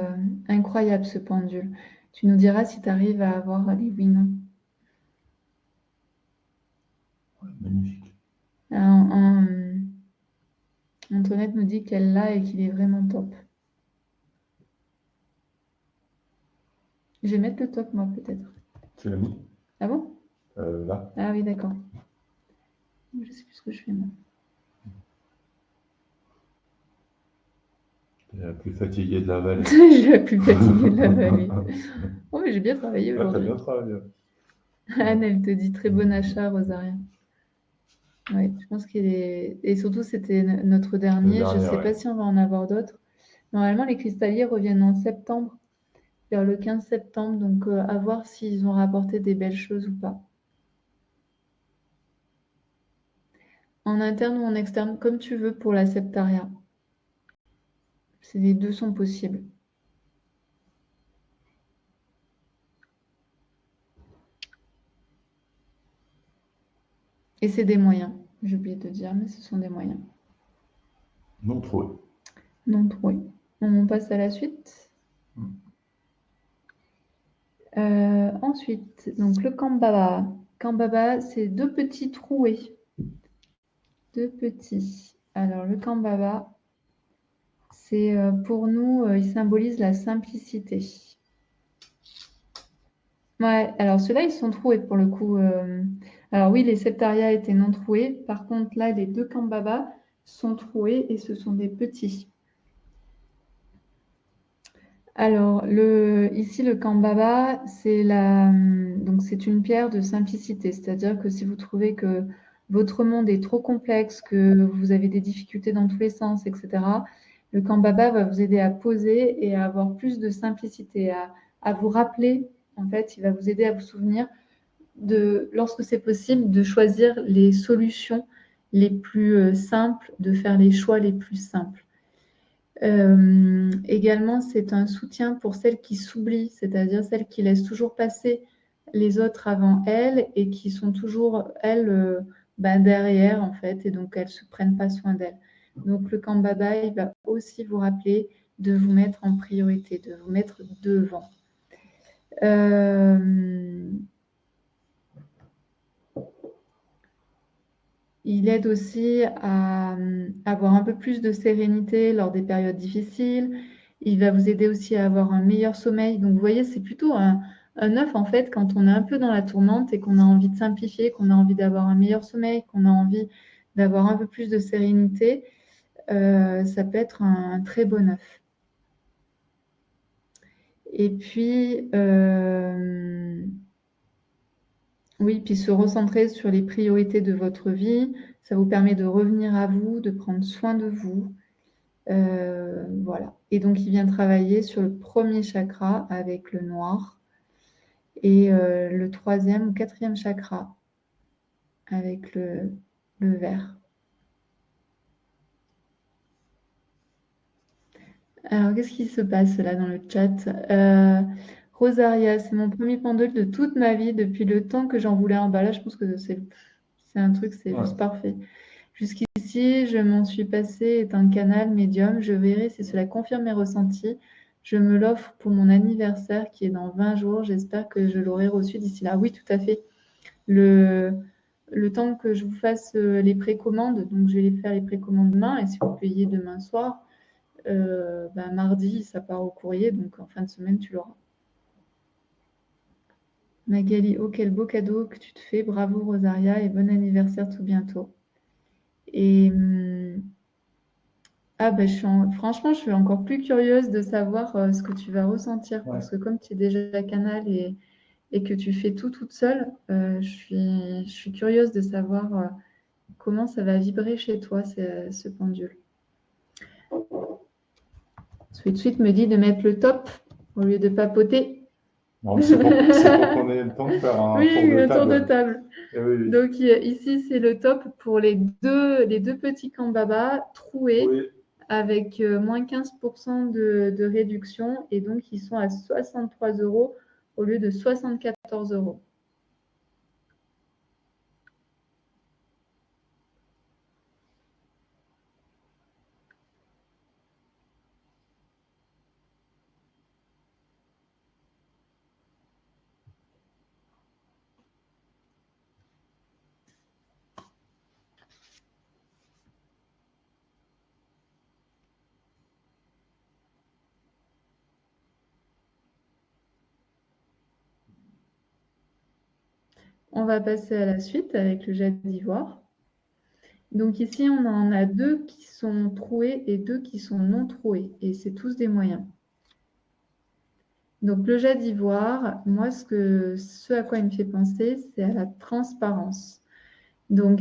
incroyable ce pendule. Tu nous diras si tu arrives à avoir les oui-non. Ouais, magnifique. Antoinette nous dit qu'elle l'a et qu'il est vraiment top. Je vais mettre le top, moi, peut-être. Tu l'as mis? Ah bon? Là. Ah oui, d'accord. Je sais plus ce que je fais, moi. La plus fatiguée de la vallée. La plus fatiguée de la vallée. Oh, mais j'ai bien travaillé aujourd'hui. T'as bien travaillé. Anne, elle te dit très bon achat, Rosaria. Oui, je pense qu'il est... Et surtout, c'était notre dernier. Je ne sais pas si on va en avoir d'autres. Normalement, les cristalliers reviennent en septembre, vers le 15 septembre. Donc, à voir s'ils ont rapporté des belles choses ou pas. En interne ou en externe, comme tu veux pour la Septaria. Les deux sont possibles. Et c'est des moyens. J'ai oublié de dire, mais ce sont des moyens. Non trouvé. Non trouvé. On passe à la suite. Ensuite, donc le Kambaba. Kambaba, c'est deux petits troués. Deux petits. Alors, le Kambaba, c'est pour nous, il symbolise la simplicité. Ouais, alors ceux-là, ils sont troués pour le coup. Alors oui, les Septaria étaient non troués. Par contre, là, les deux Kambaba sont troués et ce sont des petits. Alors, ici, le Kambaba, c'est une pierre de simplicité. C'est-à-dire que si vous trouvez que votre monde est trop complexe, que vous avez des difficultés dans tous les sens, etc., le Kambaba va vous aider à poser et à avoir plus de simplicité, à vous rappeler, en fait, il va vous aider à vous souvenir lorsque c'est possible, de choisir les solutions les plus simples, de faire les choix les plus simples. Également, c'est un soutien pour celles qui s'oublient, c'est-à-dire celles qui laissent toujours passer les autres avant elles et qui sont toujours, elles, derrière, en fait, et donc elles ne se prennent pas soin d'elles. Donc, le Kambaba, il va aussi vous rappeler de vous mettre en priorité, de vous mettre devant. Il aide aussi à avoir un peu plus de sérénité lors des périodes difficiles. Il va vous aider aussi à avoir un meilleur sommeil. Donc, vous voyez, c'est plutôt un 9, en fait, quand on est un peu dans la tourmente et qu'on a envie de simplifier, qu'on a envie d'avoir un meilleur sommeil, qu'on a envie d'avoir un peu plus de sérénité, ça peut être un très beau 9. Et puis, oui, puis se recentrer sur les priorités de votre vie, ça vous permet de revenir à vous, de prendre soin de vous. Voilà. Et donc, il vient travailler sur le premier chakra avec le noir et le troisième ou quatrième chakra avec le vert. Alors, qu'est-ce qui se passe là dans le chat? Rosaria, c'est mon premier pendule de toute ma vie depuis le temps que j'en voulais un. Bah là, je pense que c'est un truc, c'est juste parfait. Jusqu'ici, je m'en suis passée est un canal médium. Je verrai si cela confirme mes ressentis. Je me l'offre pour mon anniversaire qui est dans 20 jours. J'espère que je l'aurai reçu d'ici là. Oui, tout à fait. Le temps que je vous fasse les précommandes, donc je vais les faire les précommandes demain. Et si vous payez demain soir, mardi, ça part au courrier. Donc en fin de semaine, tu l'auras. Magali, oh, quel beau cadeau que tu te fais. Bravo Rosaria et bon anniversaire tout bientôt. Et Ah ben, franchement, je suis encore plus curieuse de savoir ce que tu vas ressentir. Parce que comme tu es déjà canal et que tu fais tout toute seule, je suis curieuse de savoir comment ça va vibrer chez toi, ce pendule. Sweet Sweet me dit de mettre le top au lieu de papoter. Non, c'est pour qu'on ait le temps de faire un tour de table. Oui. Donc ici, c'est le top pour les deux petits kambaba troués avec moins 15% de réduction. Et donc, ils sont à 63 € au lieu de 74 €. On va passer à la suite avec le jade d'ivoire. Donc ici, on en a 2 qui sont troués et 2 qui sont non troués. Et c'est tous des moyens. Donc le jade d'ivoire, moi, ce à quoi il me fait penser, c'est à la transparence. Donc,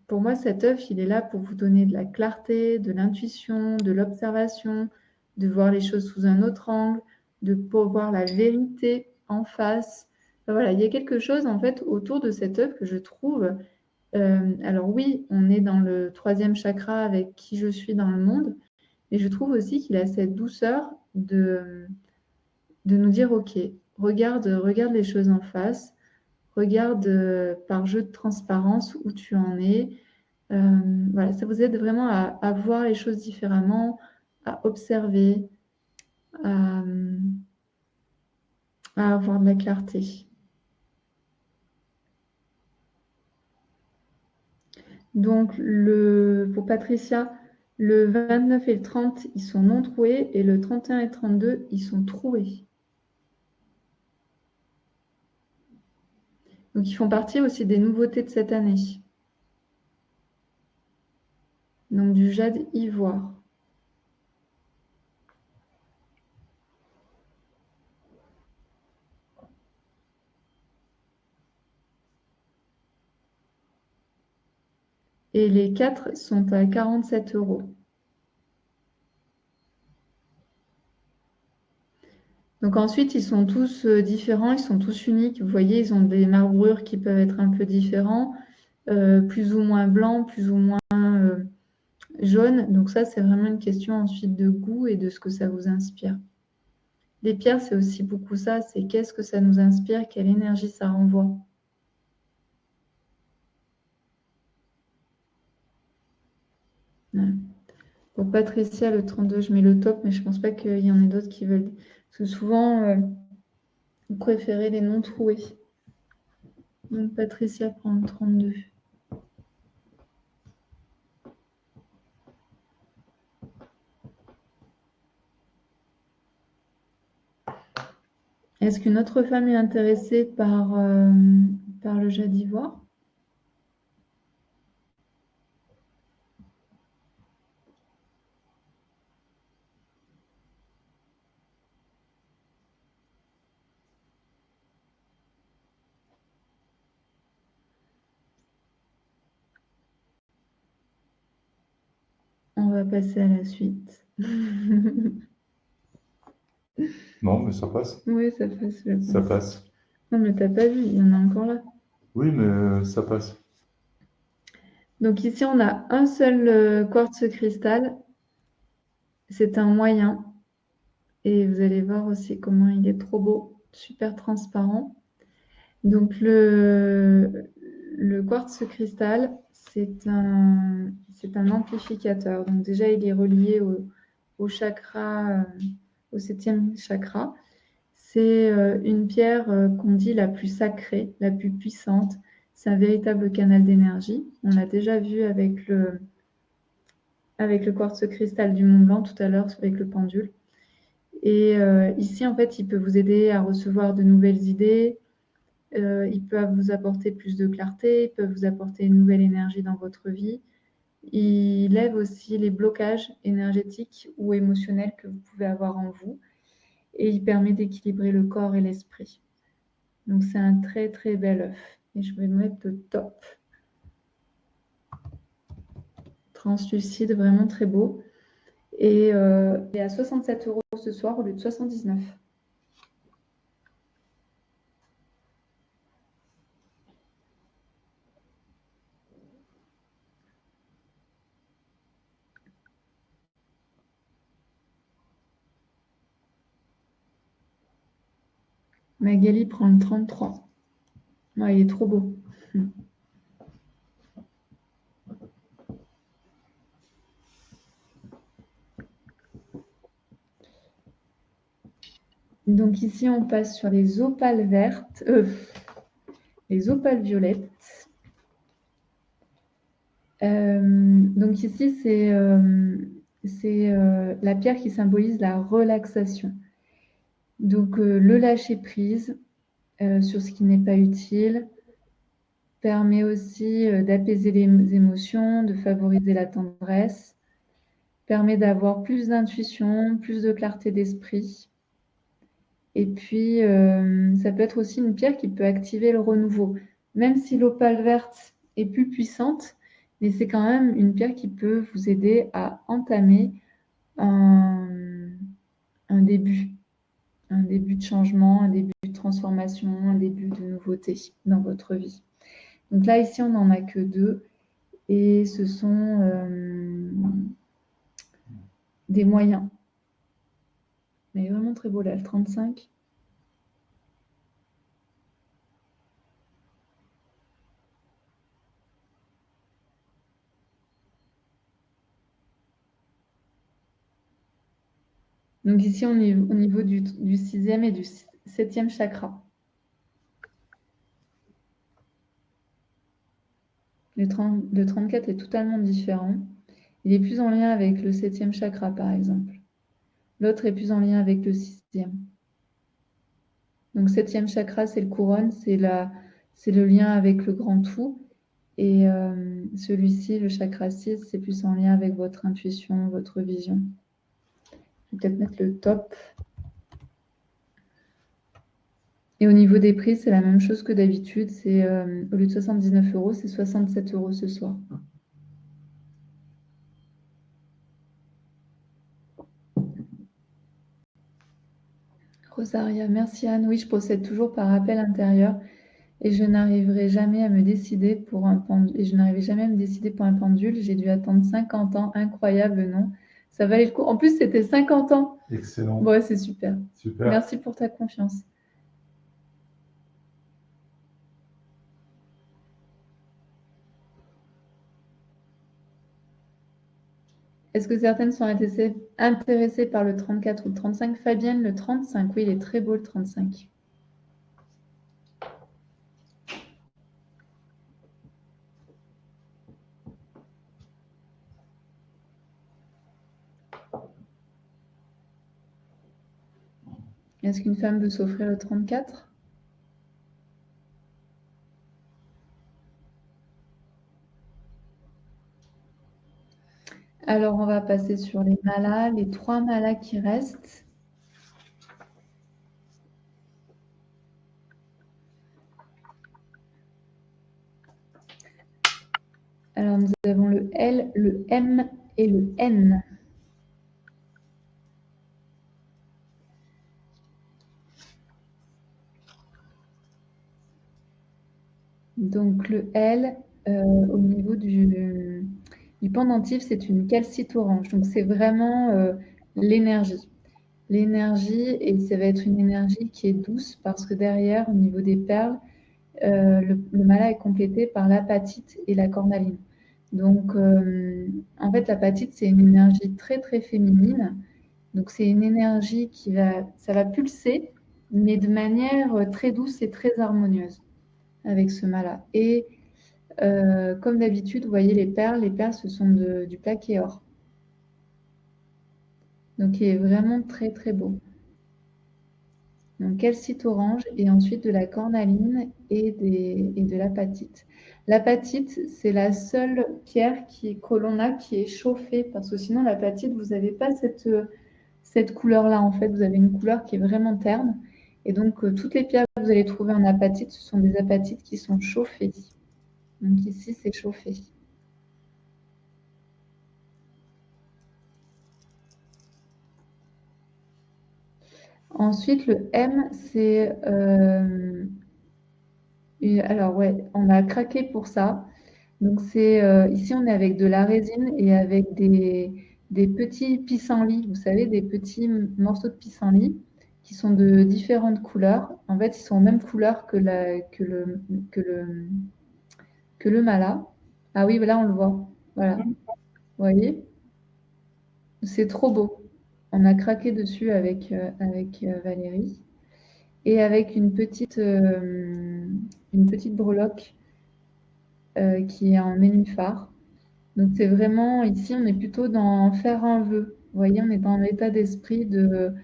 pour moi, cet œuf, il est là pour vous donner de la clarté, de l'intuition, de l'observation, de voir les choses sous un autre angle, de pouvoir voir la vérité en face. Enfin, voilà, il y a quelque chose, en fait, autour de cet œuf que je trouve... alors oui, on est dans le 3e chakra avec qui je suis dans le monde, mais je trouve aussi qu'il a cette douceur de nous dire, OK, regarde les choses en face, regarde par jeu de transparence où tu en es. Voilà, ça vous aide vraiment à voir les choses différemment, à observer, à avoir de la clarté. Donc, pour Patricia, le 29 et le 30, ils sont non troués, et le 31 et 32, ils sont troués. Donc, ils font partie aussi des nouveautés de cette année. Donc, du jade ivoire. Et les 4 sont à 47 €. Donc ensuite, ils sont tous différents, ils sont tous uniques. Vous voyez, ils ont des marbrures qui peuvent être un peu différents, plus ou moins blancs, plus ou moins jaunes. Donc ça, c'est vraiment une question ensuite de goût et de ce que ça vous inspire. Les pierres, c'est aussi beaucoup ça, c'est qu'est-ce que ça nous inspire, quelle énergie ça renvoie. Ouais. Pour Patricia, le 32, je mets le top, mais je ne pense pas qu'il y en ait d'autres qui veulent. Parce que souvent, vous préférez les non troués. Donc Patricia prend le 32. Est-ce qu'une autre femme est intéressée par le jade d'ivoire? On va passer à la suite. Non, mais ça passe. Oui, ça passe. Ça passe. Non, mais t'as pas vu, il y en a encore là. Oui, mais ça passe. Donc ici, on a un seul quartz cristal. C'est un moyen. Et vous allez voir aussi comment il est trop beau, super transparent. Donc le quartz cristal, c'est un amplificateur. Donc déjà, il est relié au chakra, au 7e chakra. C'est une pierre qu'on dit la plus sacrée, la plus puissante. C'est un véritable canal d'énergie. On l'a déjà vu avec le quartz cristal du Mont Blanc tout à l'heure avec le pendule. Et ici, en fait, il peut vous aider à recevoir de nouvelles idées. Il peut vous apporter plus de clarté. Il peut vous apporter une nouvelle énergie dans votre vie. Il lève aussi les blocages énergétiques ou émotionnels que vous pouvez avoir en vous. Et il permet d'équilibrer le corps et l'esprit. Donc, c'est un très, très bel œuf. Et je vais mettre le top. Translucide, vraiment très beau. Et il est à 67 € ce soir au lieu de 79. Magali prend le 33. Ouais, il est trop beau. Donc ici, on passe sur les opales vertes, les opales violettes. Donc ici, c'est la pierre qui symbolise la relaxation. Donc le lâcher-prise sur ce qui n'est pas utile permet aussi d'apaiser les émotions, de favoriser la tendresse, permet d'avoir plus d'intuition, plus de clarté d'esprit. Et puis, ça peut être aussi une pierre qui peut activer le renouveau. Même si l'opale verte est plus puissante, mais c'est quand même une pierre qui peut vous aider à entamer un début de changement, un début de transformation, un début de nouveauté dans votre vie. Donc là, ici, on n'en a que 2 et ce sont des moyens. Mais vraiment très beau là, le 35. Donc ici, on est au niveau du 6e et du 7e chakra. Le 34 est totalement différent. Il est plus en lien avec le 7e chakra, par exemple. L'autre est plus en lien avec le 6e. Donc, 7e chakra, c'est le couronne, c'est le lien avec le grand tout. Et celui-ci, le chakra 6, c'est plus en lien avec votre intuition, votre vision. Je vais peut-être mettre le top. Et au niveau des prix, c'est la même chose que d'habitude. C'est au lieu de 79 €, c'est 67 € ce soir. Rosaria, merci Anne. Oui, je procède toujours par appel intérieur et je n'arriverai jamais à me décider pour un pendule. Je n'arrivais jamais à me décider pour un pendule. J'ai dû attendre 50 ans. Incroyable, non? Ça valait le coup. En plus, c'était 50 ans. Excellent. Ouais, c'est super. Super. Merci pour ta confiance. Est-ce que certaines sont intéressées par le 34 ou le 35? Fabienne, le 35. Oui, il est très beau le 35. Est-ce qu'une femme veut s'offrir le 34? Alors, on va passer sur les malas, les 3 malas qui restent. Alors, nous avons le L, le M et le N. Donc, le L, au niveau du pendentif, c'est une calcite orange. Donc, c'est vraiment l'énergie. L'énergie, et ça va être une énergie qui est douce parce que derrière, au niveau des perles, le mala est complété par l'apatite et la cornaline. Donc, en fait, l'apatite, c'est une énergie très, très féminine. Donc, c'est une énergie ça va pulser, mais de manière très douce et très harmonieuse avec ce mala. Et comme d'habitude, vous voyez les perles, ce sont du plaqué or. Donc, il est vraiment très, très beau. Donc, calcite orange et ensuite de la cornaline et de l'apatite. L'apatite, c'est la seule pierre que l'on a qui est chauffée, parce que sinon, l'apatite, vous n'avez pas cette couleur-là, en fait. Vous avez une couleur qui est vraiment terne. Et donc, toutes les pierres que vous allez trouver en apatite, ce sont des apatites qui sont chauffées. Donc ici, c'est chauffé. Ensuite, le M, c'est... alors, ouais, on a craqué pour ça. Donc, c'est ici, on est avec de la résine et avec des petits pissenlits. Vous savez, des petits morceaux de pissenlit qui sont de différentes couleurs. En fait, ils sont aux mêmes couleurs que le mala. Ah oui, là, on le voit. Voilà. Vous voyez? C'est trop beau. On a craqué dessus avec Valérie. Et avec une petite breloque qui est en nénuphar. Donc c'est vraiment, ici on est plutôt dans faire un vœu. Vous voyez, on est dans l'état d'esprit de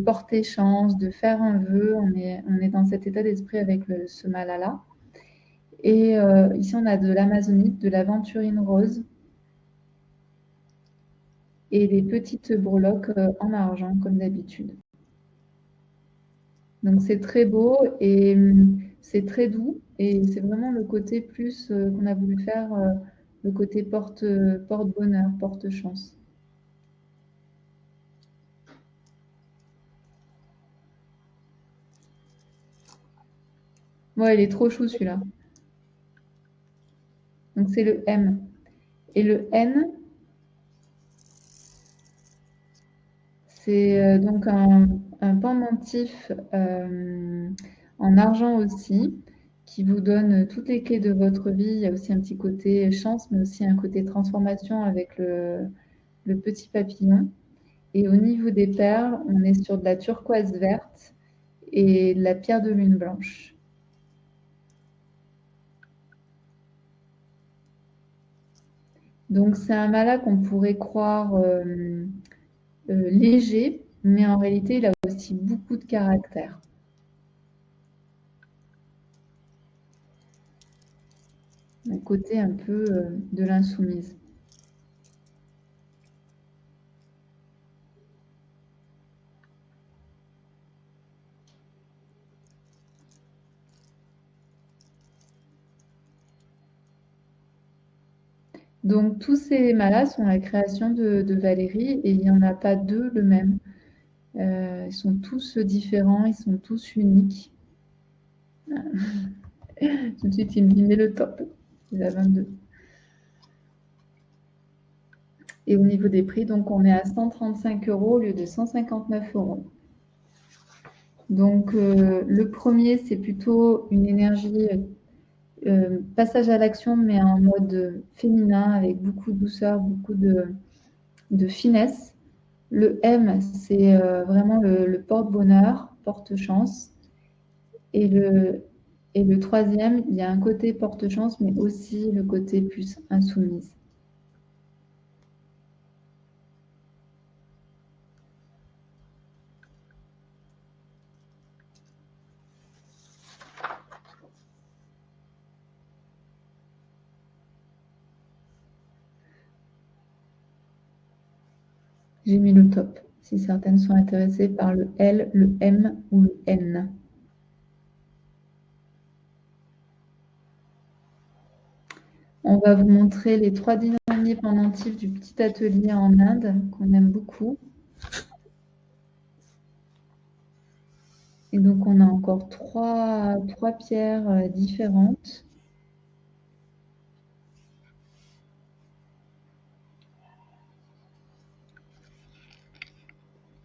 porter chance, de faire un vœu. On est dans cet état d'esprit avec ce mala-là. Et ici on a de l'amazonite, de l'aventurine rose et des petites breloques en argent comme d'habitude. Donc c'est très beau et c'est très doux et c'est vraiment le côté plus qu'on a voulu faire, le côté porte-bonheur, porte-chance. Ouais, il est trop chou celui-là. Donc c'est le M. Et le N, c'est donc un pendentif en argent aussi, qui vous donne toutes les clés de votre vie. Il y a aussi un petit côté chance, mais aussi un côté transformation avec le petit papillon. Et au niveau des perles, on est sur de la turquoise verte et de la pierre de lune blanche. Donc c'est un mala qu'on pourrait croire léger, mais en réalité, il a aussi beaucoup de caractère. Un côté un peu de l'insoumise. Donc tous ces malas sont la création de Valérie et il n'y en a pas deux le même. Ils sont tous différents, ils sont tous uniques. Tout de suite, il me dit mais le top. Il a 22. Et au niveau des prix, donc on est à 135 € au lieu de 159 €. Donc le premier, c'est plutôt une énergie passage à l'action, mais en mode féminin, avec beaucoup de douceur, beaucoup de finesse. Le M, c'est vraiment le porte-bonheur, porte-chance. Et le troisième, il y a un côté porte-chance, mais aussi le côté plus insoumise. J'ai mis le top, si certaines sont intéressées par le L, le M ou le N. On va vous montrer les 3 derniers pendentifs du petit atelier en Inde, qu'on aime beaucoup. Et donc, on a encore trois pierres différentes.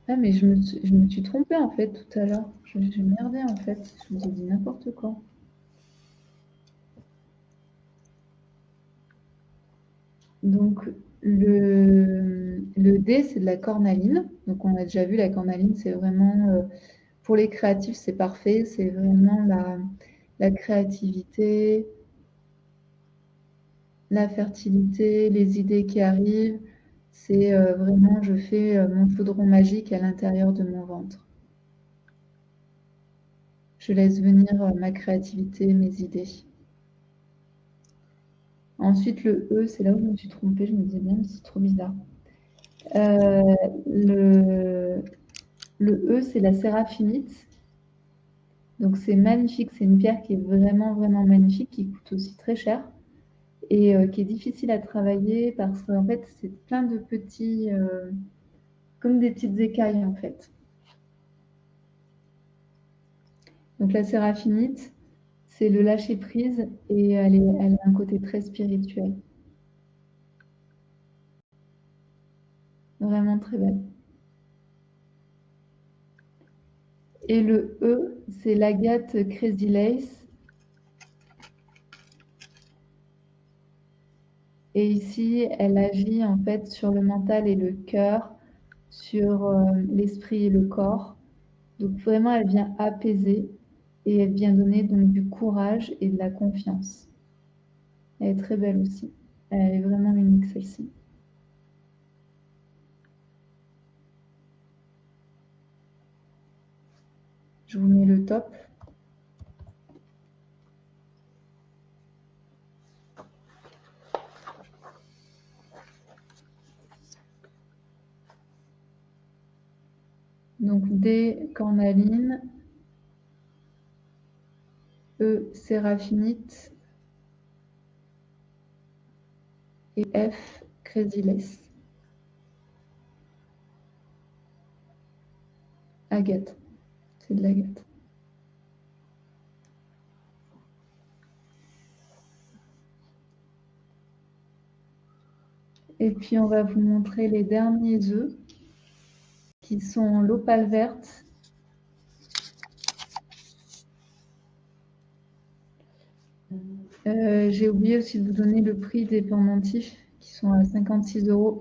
Ah, mais je me suis trompée, en fait, tout à l'heure. J'ai merdé, en fait. Je vous ai dit n'importe quoi. Donc, le D, c'est de la cornaline. Donc, on a déjà vu, la cornaline, c'est vraiment... pour les créatifs, c'est parfait. C'est vraiment la créativité, la fertilité, les idées qui arrivent. C'est vraiment, je fais mon chaudron magique à l'intérieur de mon ventre. Je laisse venir ma créativité, mes idées. Ensuite, le E, c'est là où je me suis trompée. Je me disais bien, mais c'est trop bizarre. Le E, c'est la séraphinite. Donc, c'est magnifique. C'est une pierre qui est vraiment, vraiment magnifique, qui coûte aussi très cher et qui est difficile à travailler parce qu'en fait, c'est plein de petits, comme des petites écailles, en fait. Donc, la séraphinite, c'est le lâcher-prise et elle a un côté très spirituel. Vraiment très belle. Et le E, c'est l'agate Crazy Lace. Et ici, elle agit en fait sur le mental et le cœur, sur l'esprit et le corps. Donc vraiment, elle vient apaiser et elle vient donner donc du courage et de la confiance. Elle est très belle aussi. Elle est vraiment unique celle-ci. Je vous mets le top. Donc D, cornaline. E, séraphinite. Et F, Crazy Lace. Agate. C'est de l'agate. Et puis, on va vous montrer les derniers œufs qui sont l'opale verte. J'ai oublié aussi de vous donner le prix des pendentifs qui sont à 56 €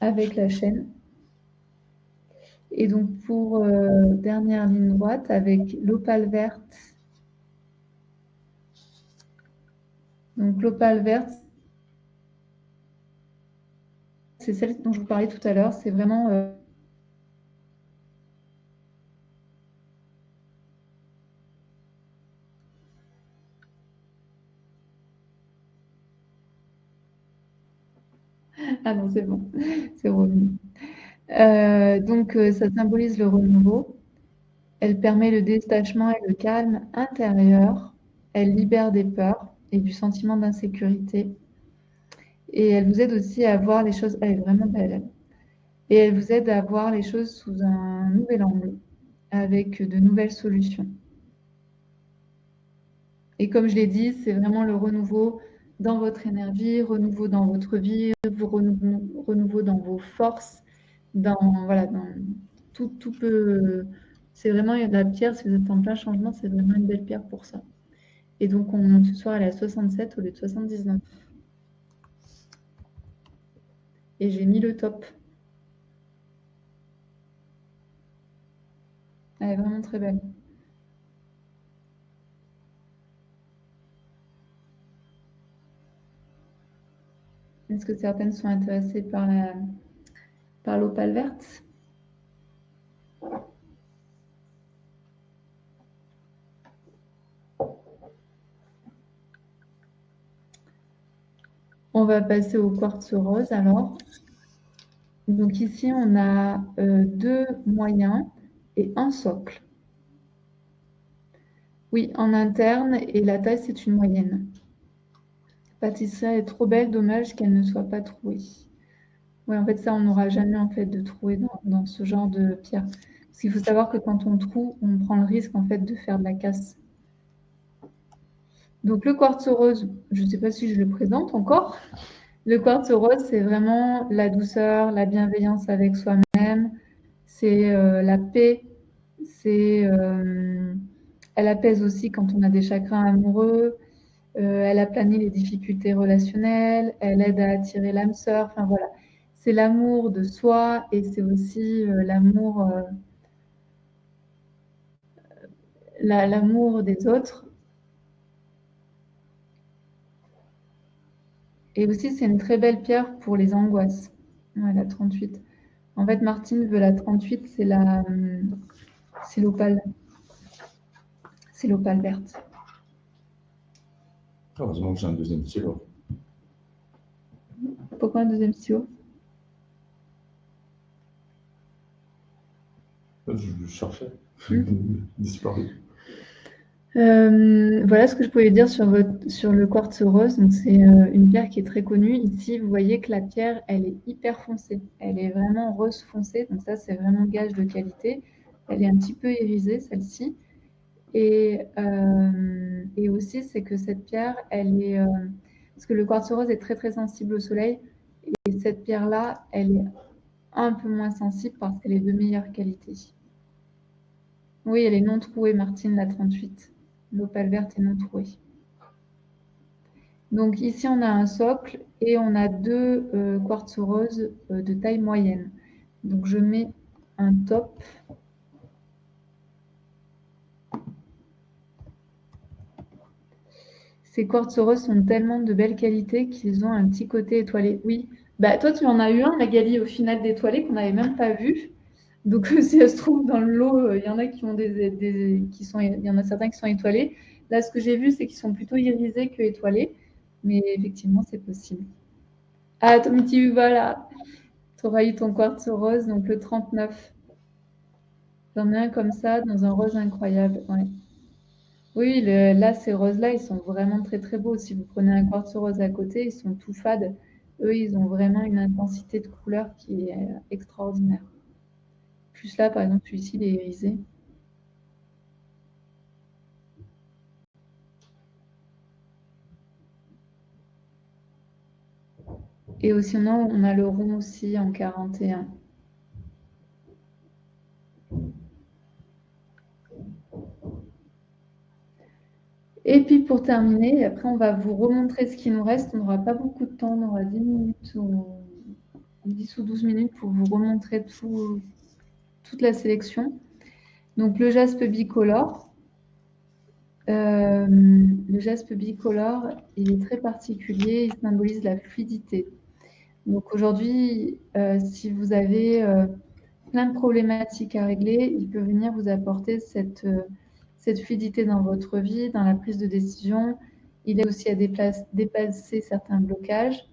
avec la chaîne. Et donc, pour dernière ligne droite, avec l'opale verte. Donc, l'opale verte, c'est celle dont je vous parlais tout à l'heure. C'est vraiment... Ah non, c'est bon, c'est revenu. Donc, ça symbolise le renouveau. Elle permet le détachement et le calme intérieur. Elle libère des peurs et du sentiment d'insécurité. Et elle vous aide aussi à voir les choses... Elle est vraiment belle. Et elle vous aide à voir les choses sous un nouvel angle, avec de nouvelles solutions. Et comme je l'ai dit, c'est vraiment le renouveau dans votre énergie, renouveau dans votre vie, renouveau dans vos forces, voilà, tout peut... C'est vraiment la pierre, si vous êtes en plein changement, c'est vraiment une belle pierre pour ça. Et donc, ce soir, elle est à 67 au lieu de 79. Et j'ai mis le top. Elle est vraiment très belle. Est-ce que certaines sont intéressées par l'opale verte? On va passer au quartz rose alors. Donc ici, on a 2 moyens et un socle. Oui, en interne, et la taille, c'est une moyenne. Patricia est trop belle, dommage qu'elle ne soit pas trouée. Oui, en fait, ça, on n'aura jamais en fait de trouer dans ce genre de pierre. Parce qu'il faut savoir que quand on troue, on prend le risque en fait de faire de la casse. Donc le quartz rose, je ne sais pas si je le présente encore. Le quartz rose, c'est vraiment la douceur, la bienveillance avec soi-même, c'est la paix, elle apaise aussi quand on a des chagrins amoureux, elle aplanit les difficultés relationnelles, elle aide à attirer l'âme sœur, enfin voilà. C'est l'amour de soi et c'est aussi l'amour des autres. Et aussi, c'est une très belle pierre pour les angoisses. Ouais, la 38. En fait, Martine veut la 38, c'est l'opale. C'est l'opale verte. Heureusement que j'ai un deuxième stylo. Pourquoi un deuxième stylo? Je cherchais. Disparu. Voilà ce que je pouvais dire sur le quartz rose. Donc, c'est une pierre qui est très connue. Ici, vous voyez que la pierre, elle est hyper foncée. Elle est vraiment rose foncé. Donc ça, c'est vraiment gage de qualité. Elle est un petit peu irisée, celle-ci. Et aussi, c'est que cette pierre, elle est... parce que le quartz rose est très, très sensible au soleil. Et cette pierre-là, elle est un peu moins sensible parce qu'elle est de meilleure qualité. Oui, elle est non trouée, Martine, la 38. L'opale verte est non trouée. Donc ici, on a un socle et on a deux quartz roses de taille moyenne. Donc je mets un top. Ces quartz roses sont tellement de belle qualité qu'ils ont un petit côté étoilé. Oui, bah, toi, tu en as eu un, Magali, au final d'étoilé qu'on n'avait même pas vu. Donc, si elle se trouve dans le lot, il y en a qui ont il y en a certains qui sont étoilés. Là, ce que j'ai vu, c'est qu'ils sont plutôt irisés que étoilés. Mais effectivement, c'est possible. Ah, Tommy, voilà. Tu auras eu ton quartz rose, donc le 39. J'en ai un comme ça, dans un rose incroyable. Ouais. Oui, là, ces roses-là, ils sont vraiment très, très beaux. Si vous prenez un quartz rose à côté, ils sont tout fades. Eux, ils ont vraiment une intensité de couleur qui est extraordinaire. Plus là, par exemple, celui-ci, il est irisé. Et aussi, on a le rond aussi en 41. Et puis pour terminer, après on va vous remontrer ce qui nous reste. On n'aura pas beaucoup de temps, on aura 10 minutes ou 10 ou 12 minutes pour vous remontrer toute la sélection. Donc le jaspe bicolore. Le jaspe bicolore, il est très particulier, il symbolise la fluidité. Donc aujourd'hui, si vous avez plein de problématiques à régler, il peut venir vous apporter cette fluidité dans votre vie, dans la prise de décision. Il aide aussi à dépasser certains blocages.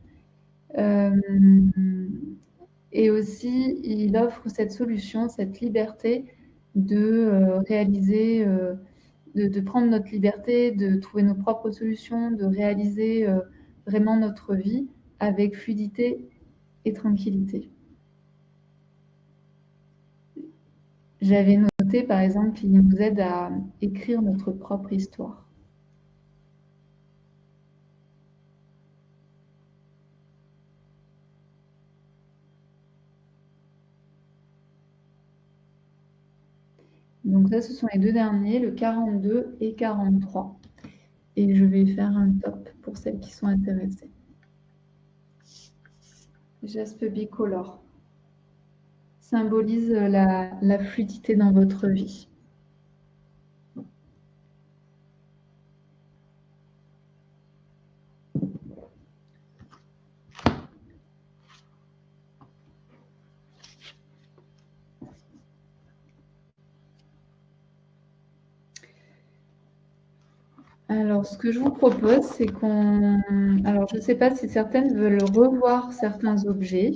Et aussi, il offre cette solution, cette liberté de réaliser, de prendre notre liberté, de trouver nos propres solutions, de réaliser vraiment notre vie avec fluidité et tranquillité. J'avais noté, par exemple, qu'il nous aide à écrire notre propre histoire. Donc ça, ce sont les deux derniers, le 42 et 43. Et je vais faire un top pour celles qui sont intéressées. Jaspe bicolore symbolise la fluidité dans votre vie. Alors, ce que je vous propose, c'est qu'on... Alors, je ne sais pas si certaines veulent revoir certains objets.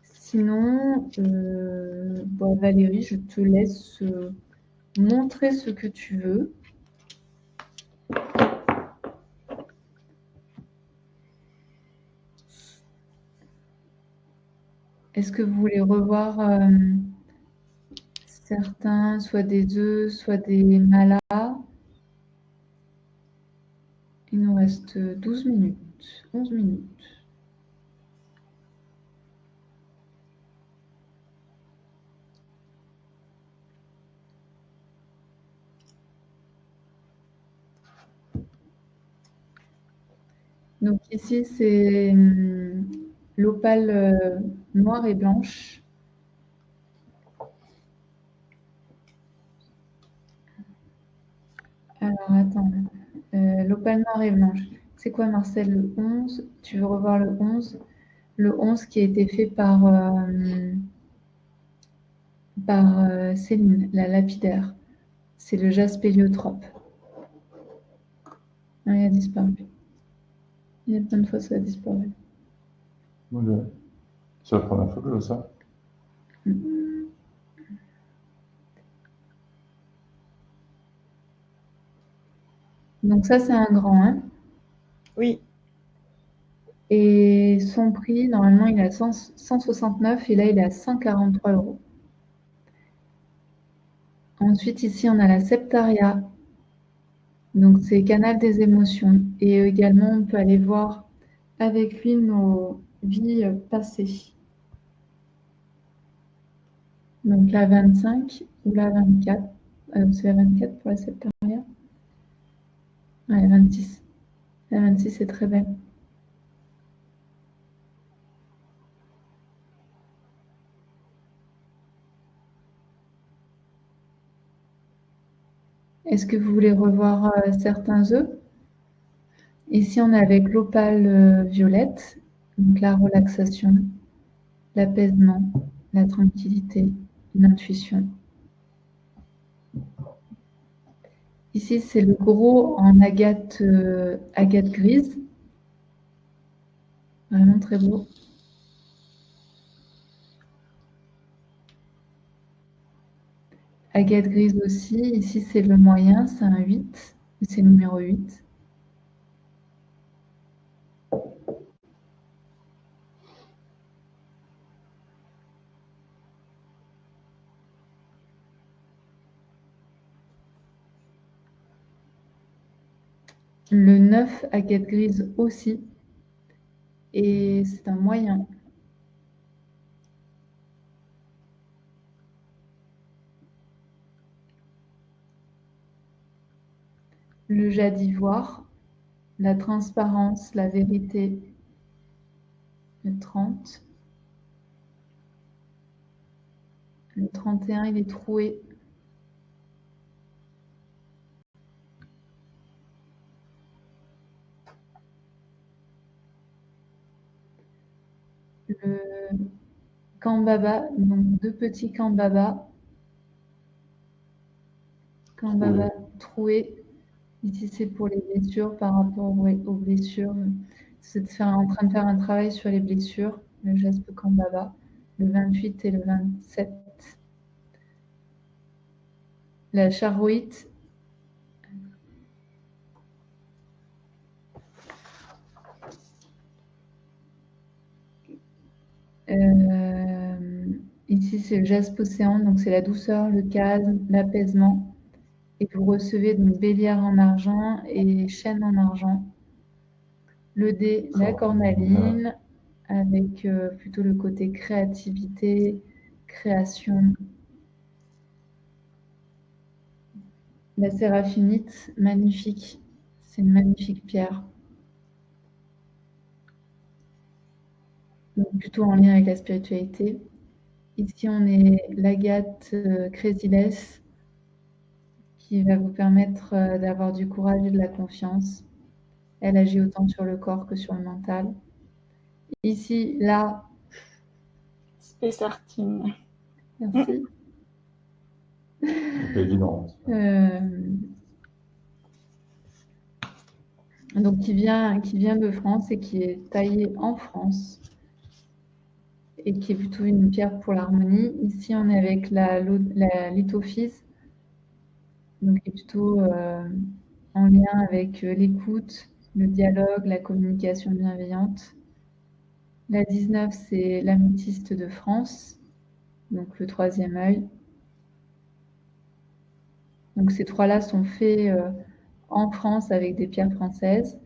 Sinon, bon, Valérie, je te laisse montrer ce que tu veux. Est-ce que vous voulez revoir certains, soit des œufs, soit des malas? Il nous reste 12 minutes, 11 minutes. Donc ici, c'est l'opale noire et blanche. Alors, attends. L'opale noire et blanche. C'est quoi, Marcel, le 11? Tu veux revoir le 11? Le 11 qui a été fait par Céline, la lapidaire. C'est le jaspe héliotrope. il a disparu. Il y a plein de fois, ça a disparu. Oui. C'est la première fois que je vois ça. Donc ça, c'est un grand 1. Oui. Et son prix, normalement, il est à 169 et là, il est à 143 €. Ensuite, ici, on a la Septaria. Donc, c'est Canal des émotions. Et également, on peut aller voir avec lui nos vies passées. Donc, la 25 ou la 24. C'est la 24 pour la Septaria. Ouais, la 26. La 26 est très belle. Est-ce que vous voulez revoir certains œufs? Ici, on est avec l'opale violette, donc la relaxation, l'apaisement, la tranquillité, l'intuition. Ici, c'est le gros en agate grise. Vraiment très beau. Agate grise aussi. Ici, c'est le moyen, c'est un 8. C'est le numéro 8. Le 9, agate grise aussi. Et c'est un moyen. Le jade d'ivoire, la transparence, la vérité. Le 30. Le 31, il est troué. Le Kambaba, donc 2 petits Kambaba. Kambaba troué. Ici, c'est pour les blessures par rapport aux blessures. C'est en train de faire un travail sur les blessures, le geste Kambaba, le 28 et le 27. La charouite. Ici, c'est le jaspe océan, donc c'est la douceur, le calme, l'apaisement. Et vous recevez donc bélière en argent et chêne en argent. Le dé, la cornaline, avec plutôt le côté créativité, création. La séraphinite, magnifique. C'est une magnifique pierre. Donc, plutôt en lien avec la spiritualité. Ici, on est l'agate chrysilès, qui va vous permettre d'avoir du courage et de la confiance. Elle agit autant sur le corps que sur le mental. Ici, là. Spessartine. Merci. C'est évident. Donc, qui vient de France et qui est taillée en France et qui est plutôt une pierre pour l'harmonie. Ici, on est avec la lithophyse, donc qui est plutôt en lien avec l'écoute, le dialogue, la communication bienveillante. La 19, c'est l'améthyste de France, donc le 3e œil. Donc ces 3-là sont faits en France avec des pierres françaises.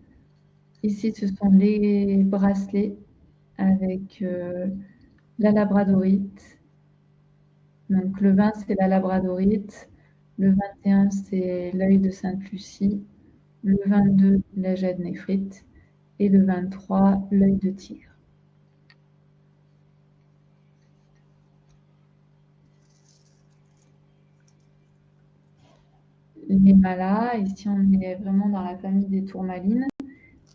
Ici, ce sont les bracelets avec la labradorite. Donc le 20, c'est la labradorite. Le 21, c'est l'œil de Sainte-Lucie. Le 22, la jade néphrite. Et le 23, l'œil de tigre. Les malas, ici on est vraiment dans la famille des tourmalines.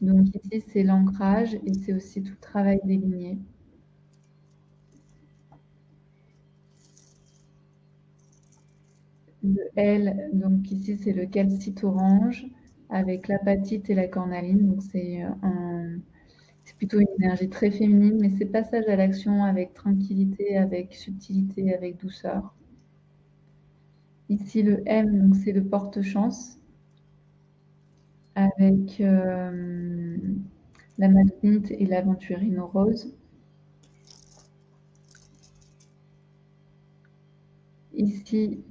Donc ici c'est l'ancrage et c'est aussi tout le travail des lignées. Le L, donc ici c'est le calcite orange avec l'apatite et la cornaline. Donc, c'est plutôt une énergie très féminine, mais c'est passage à l'action avec tranquillité, avec subtilité, avec douceur. Ici, le M, donc c'est le porte-chance, avec la Magnétite et l'Aventurine rose. Ici,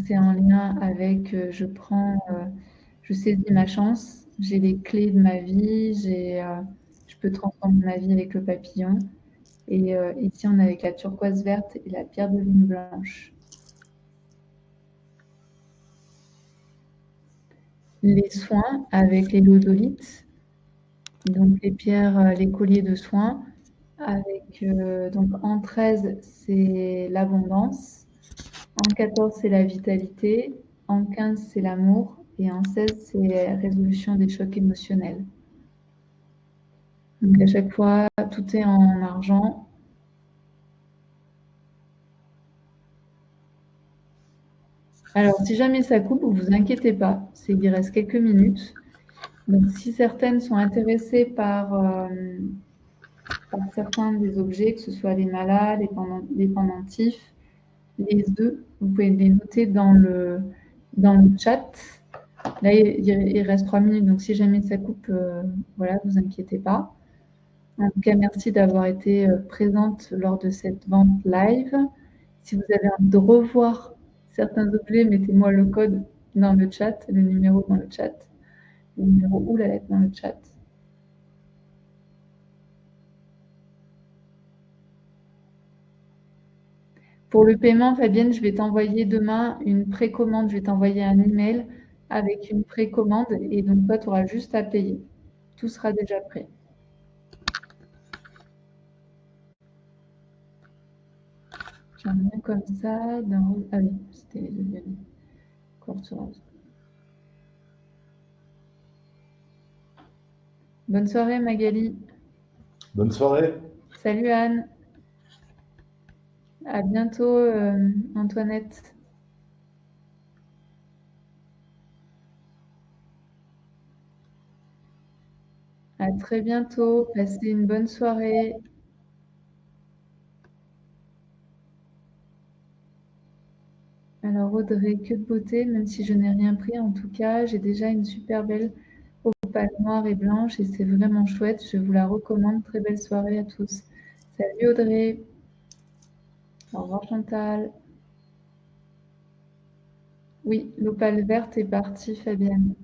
c'est en lien avec je saisis ma chance, j'ai les clés de ma vie, je peux transformer ma vie avec le papillon. Et ici, on est avec la turquoise verte et la pierre de lune blanche. Les soins avec les lodolites, donc les pierres, les colliers de soins. Avec, donc en 13, c'est l'abondance. En 14, c'est la vitalité. En 15, c'est l'amour. Et en 16, c'est la résolution des chocs émotionnels. Donc à chaque fois, tout est en argent. Alors, si jamais ça coupe, vous inquiétez pas, il reste quelques minutes. Donc, si certaines sont intéressées par certains des objets, que ce soit les malas, les pendentifs, les œufs, vous pouvez les noter dans le chat. Là, il reste 3 minutes, donc si jamais ça coupe, voilà, vous inquiétez pas. En tout cas, merci d'avoir été présente lors de cette vente live. Si vous avez envie de revoir certains objets, mettez-moi le code dans le chat, le numéro dans le chat, le numéro ou la lettre dans le chat. Pour le paiement, Fabienne, je vais t'envoyer demain une précommande. Je vais t'envoyer un email avec une précommande et donc toi, tu auras juste à payer. Tout sera déjà prêt. J'en ai comme ça. Ah oui, c'était les deux violets. Quartz rose. Bonne soirée, Magali. Bonne soirée. Salut, Anne. À bientôt, Antoinette. À très bientôt. Passez une bonne soirée. Alors, Audrey, que de beauté, même si je n'ai rien pris. En tout cas, j'ai déjà une super belle opale noire et blanche et c'est vraiment chouette. Je vous la recommande. Très belle soirée à tous. Salut, Audrey. Au revoir, Chantal. Oui, l'opale verte est partie, Fabienne.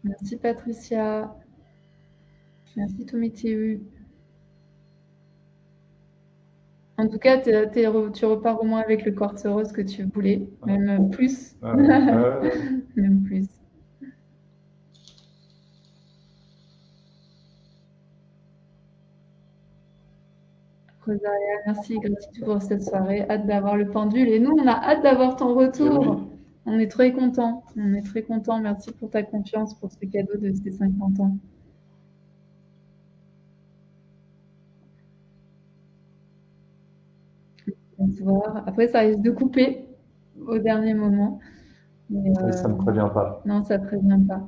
Merci, Patricia. Merci, Tométéu. En tout cas, tu repars au moins avec le quartz rose que tu voulais, même plus. Même plus. Rosaria, merci, gratitude pour cette soirée. Hâte d'avoir le pendule. Et nous, on a hâte d'avoir ton retour. Oui. On est très contents. On est très contents. Merci pour ta confiance, pour ce cadeau de ces 50 ans. Bonsoir. Après, ça risque de couper au dernier moment. Mais, ça ne me prévient pas. Non, ça ne prévient pas.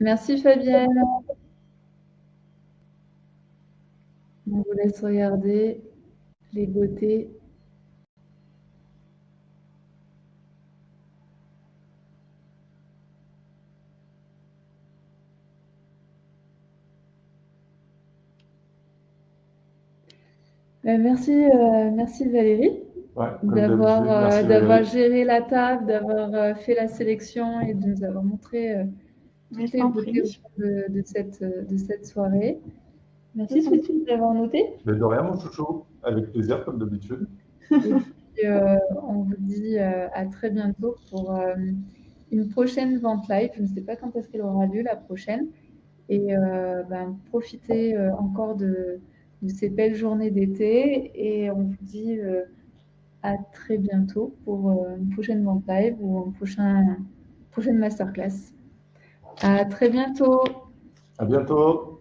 Merci, Fabienne. On vous laisse regarder les beautés. Merci Valérie d'avoir géré la table, d'avoir fait la sélection et de nous avoir montré toutes les beautés de cette soirée. Merci Sophie d'avoir noté. De rien, mon chouchou. Avec plaisir, comme d'habitude. Et puis, on vous dit à très bientôt pour une prochaine vente live. Je ne sais pas quand est-ce qu'elle aura lieu, la prochaine. Et profitez encore de ces belles journées d'été. Et on vous dit à très bientôt pour une prochaine vente live ou une prochaine masterclass. À très bientôt. À bientôt.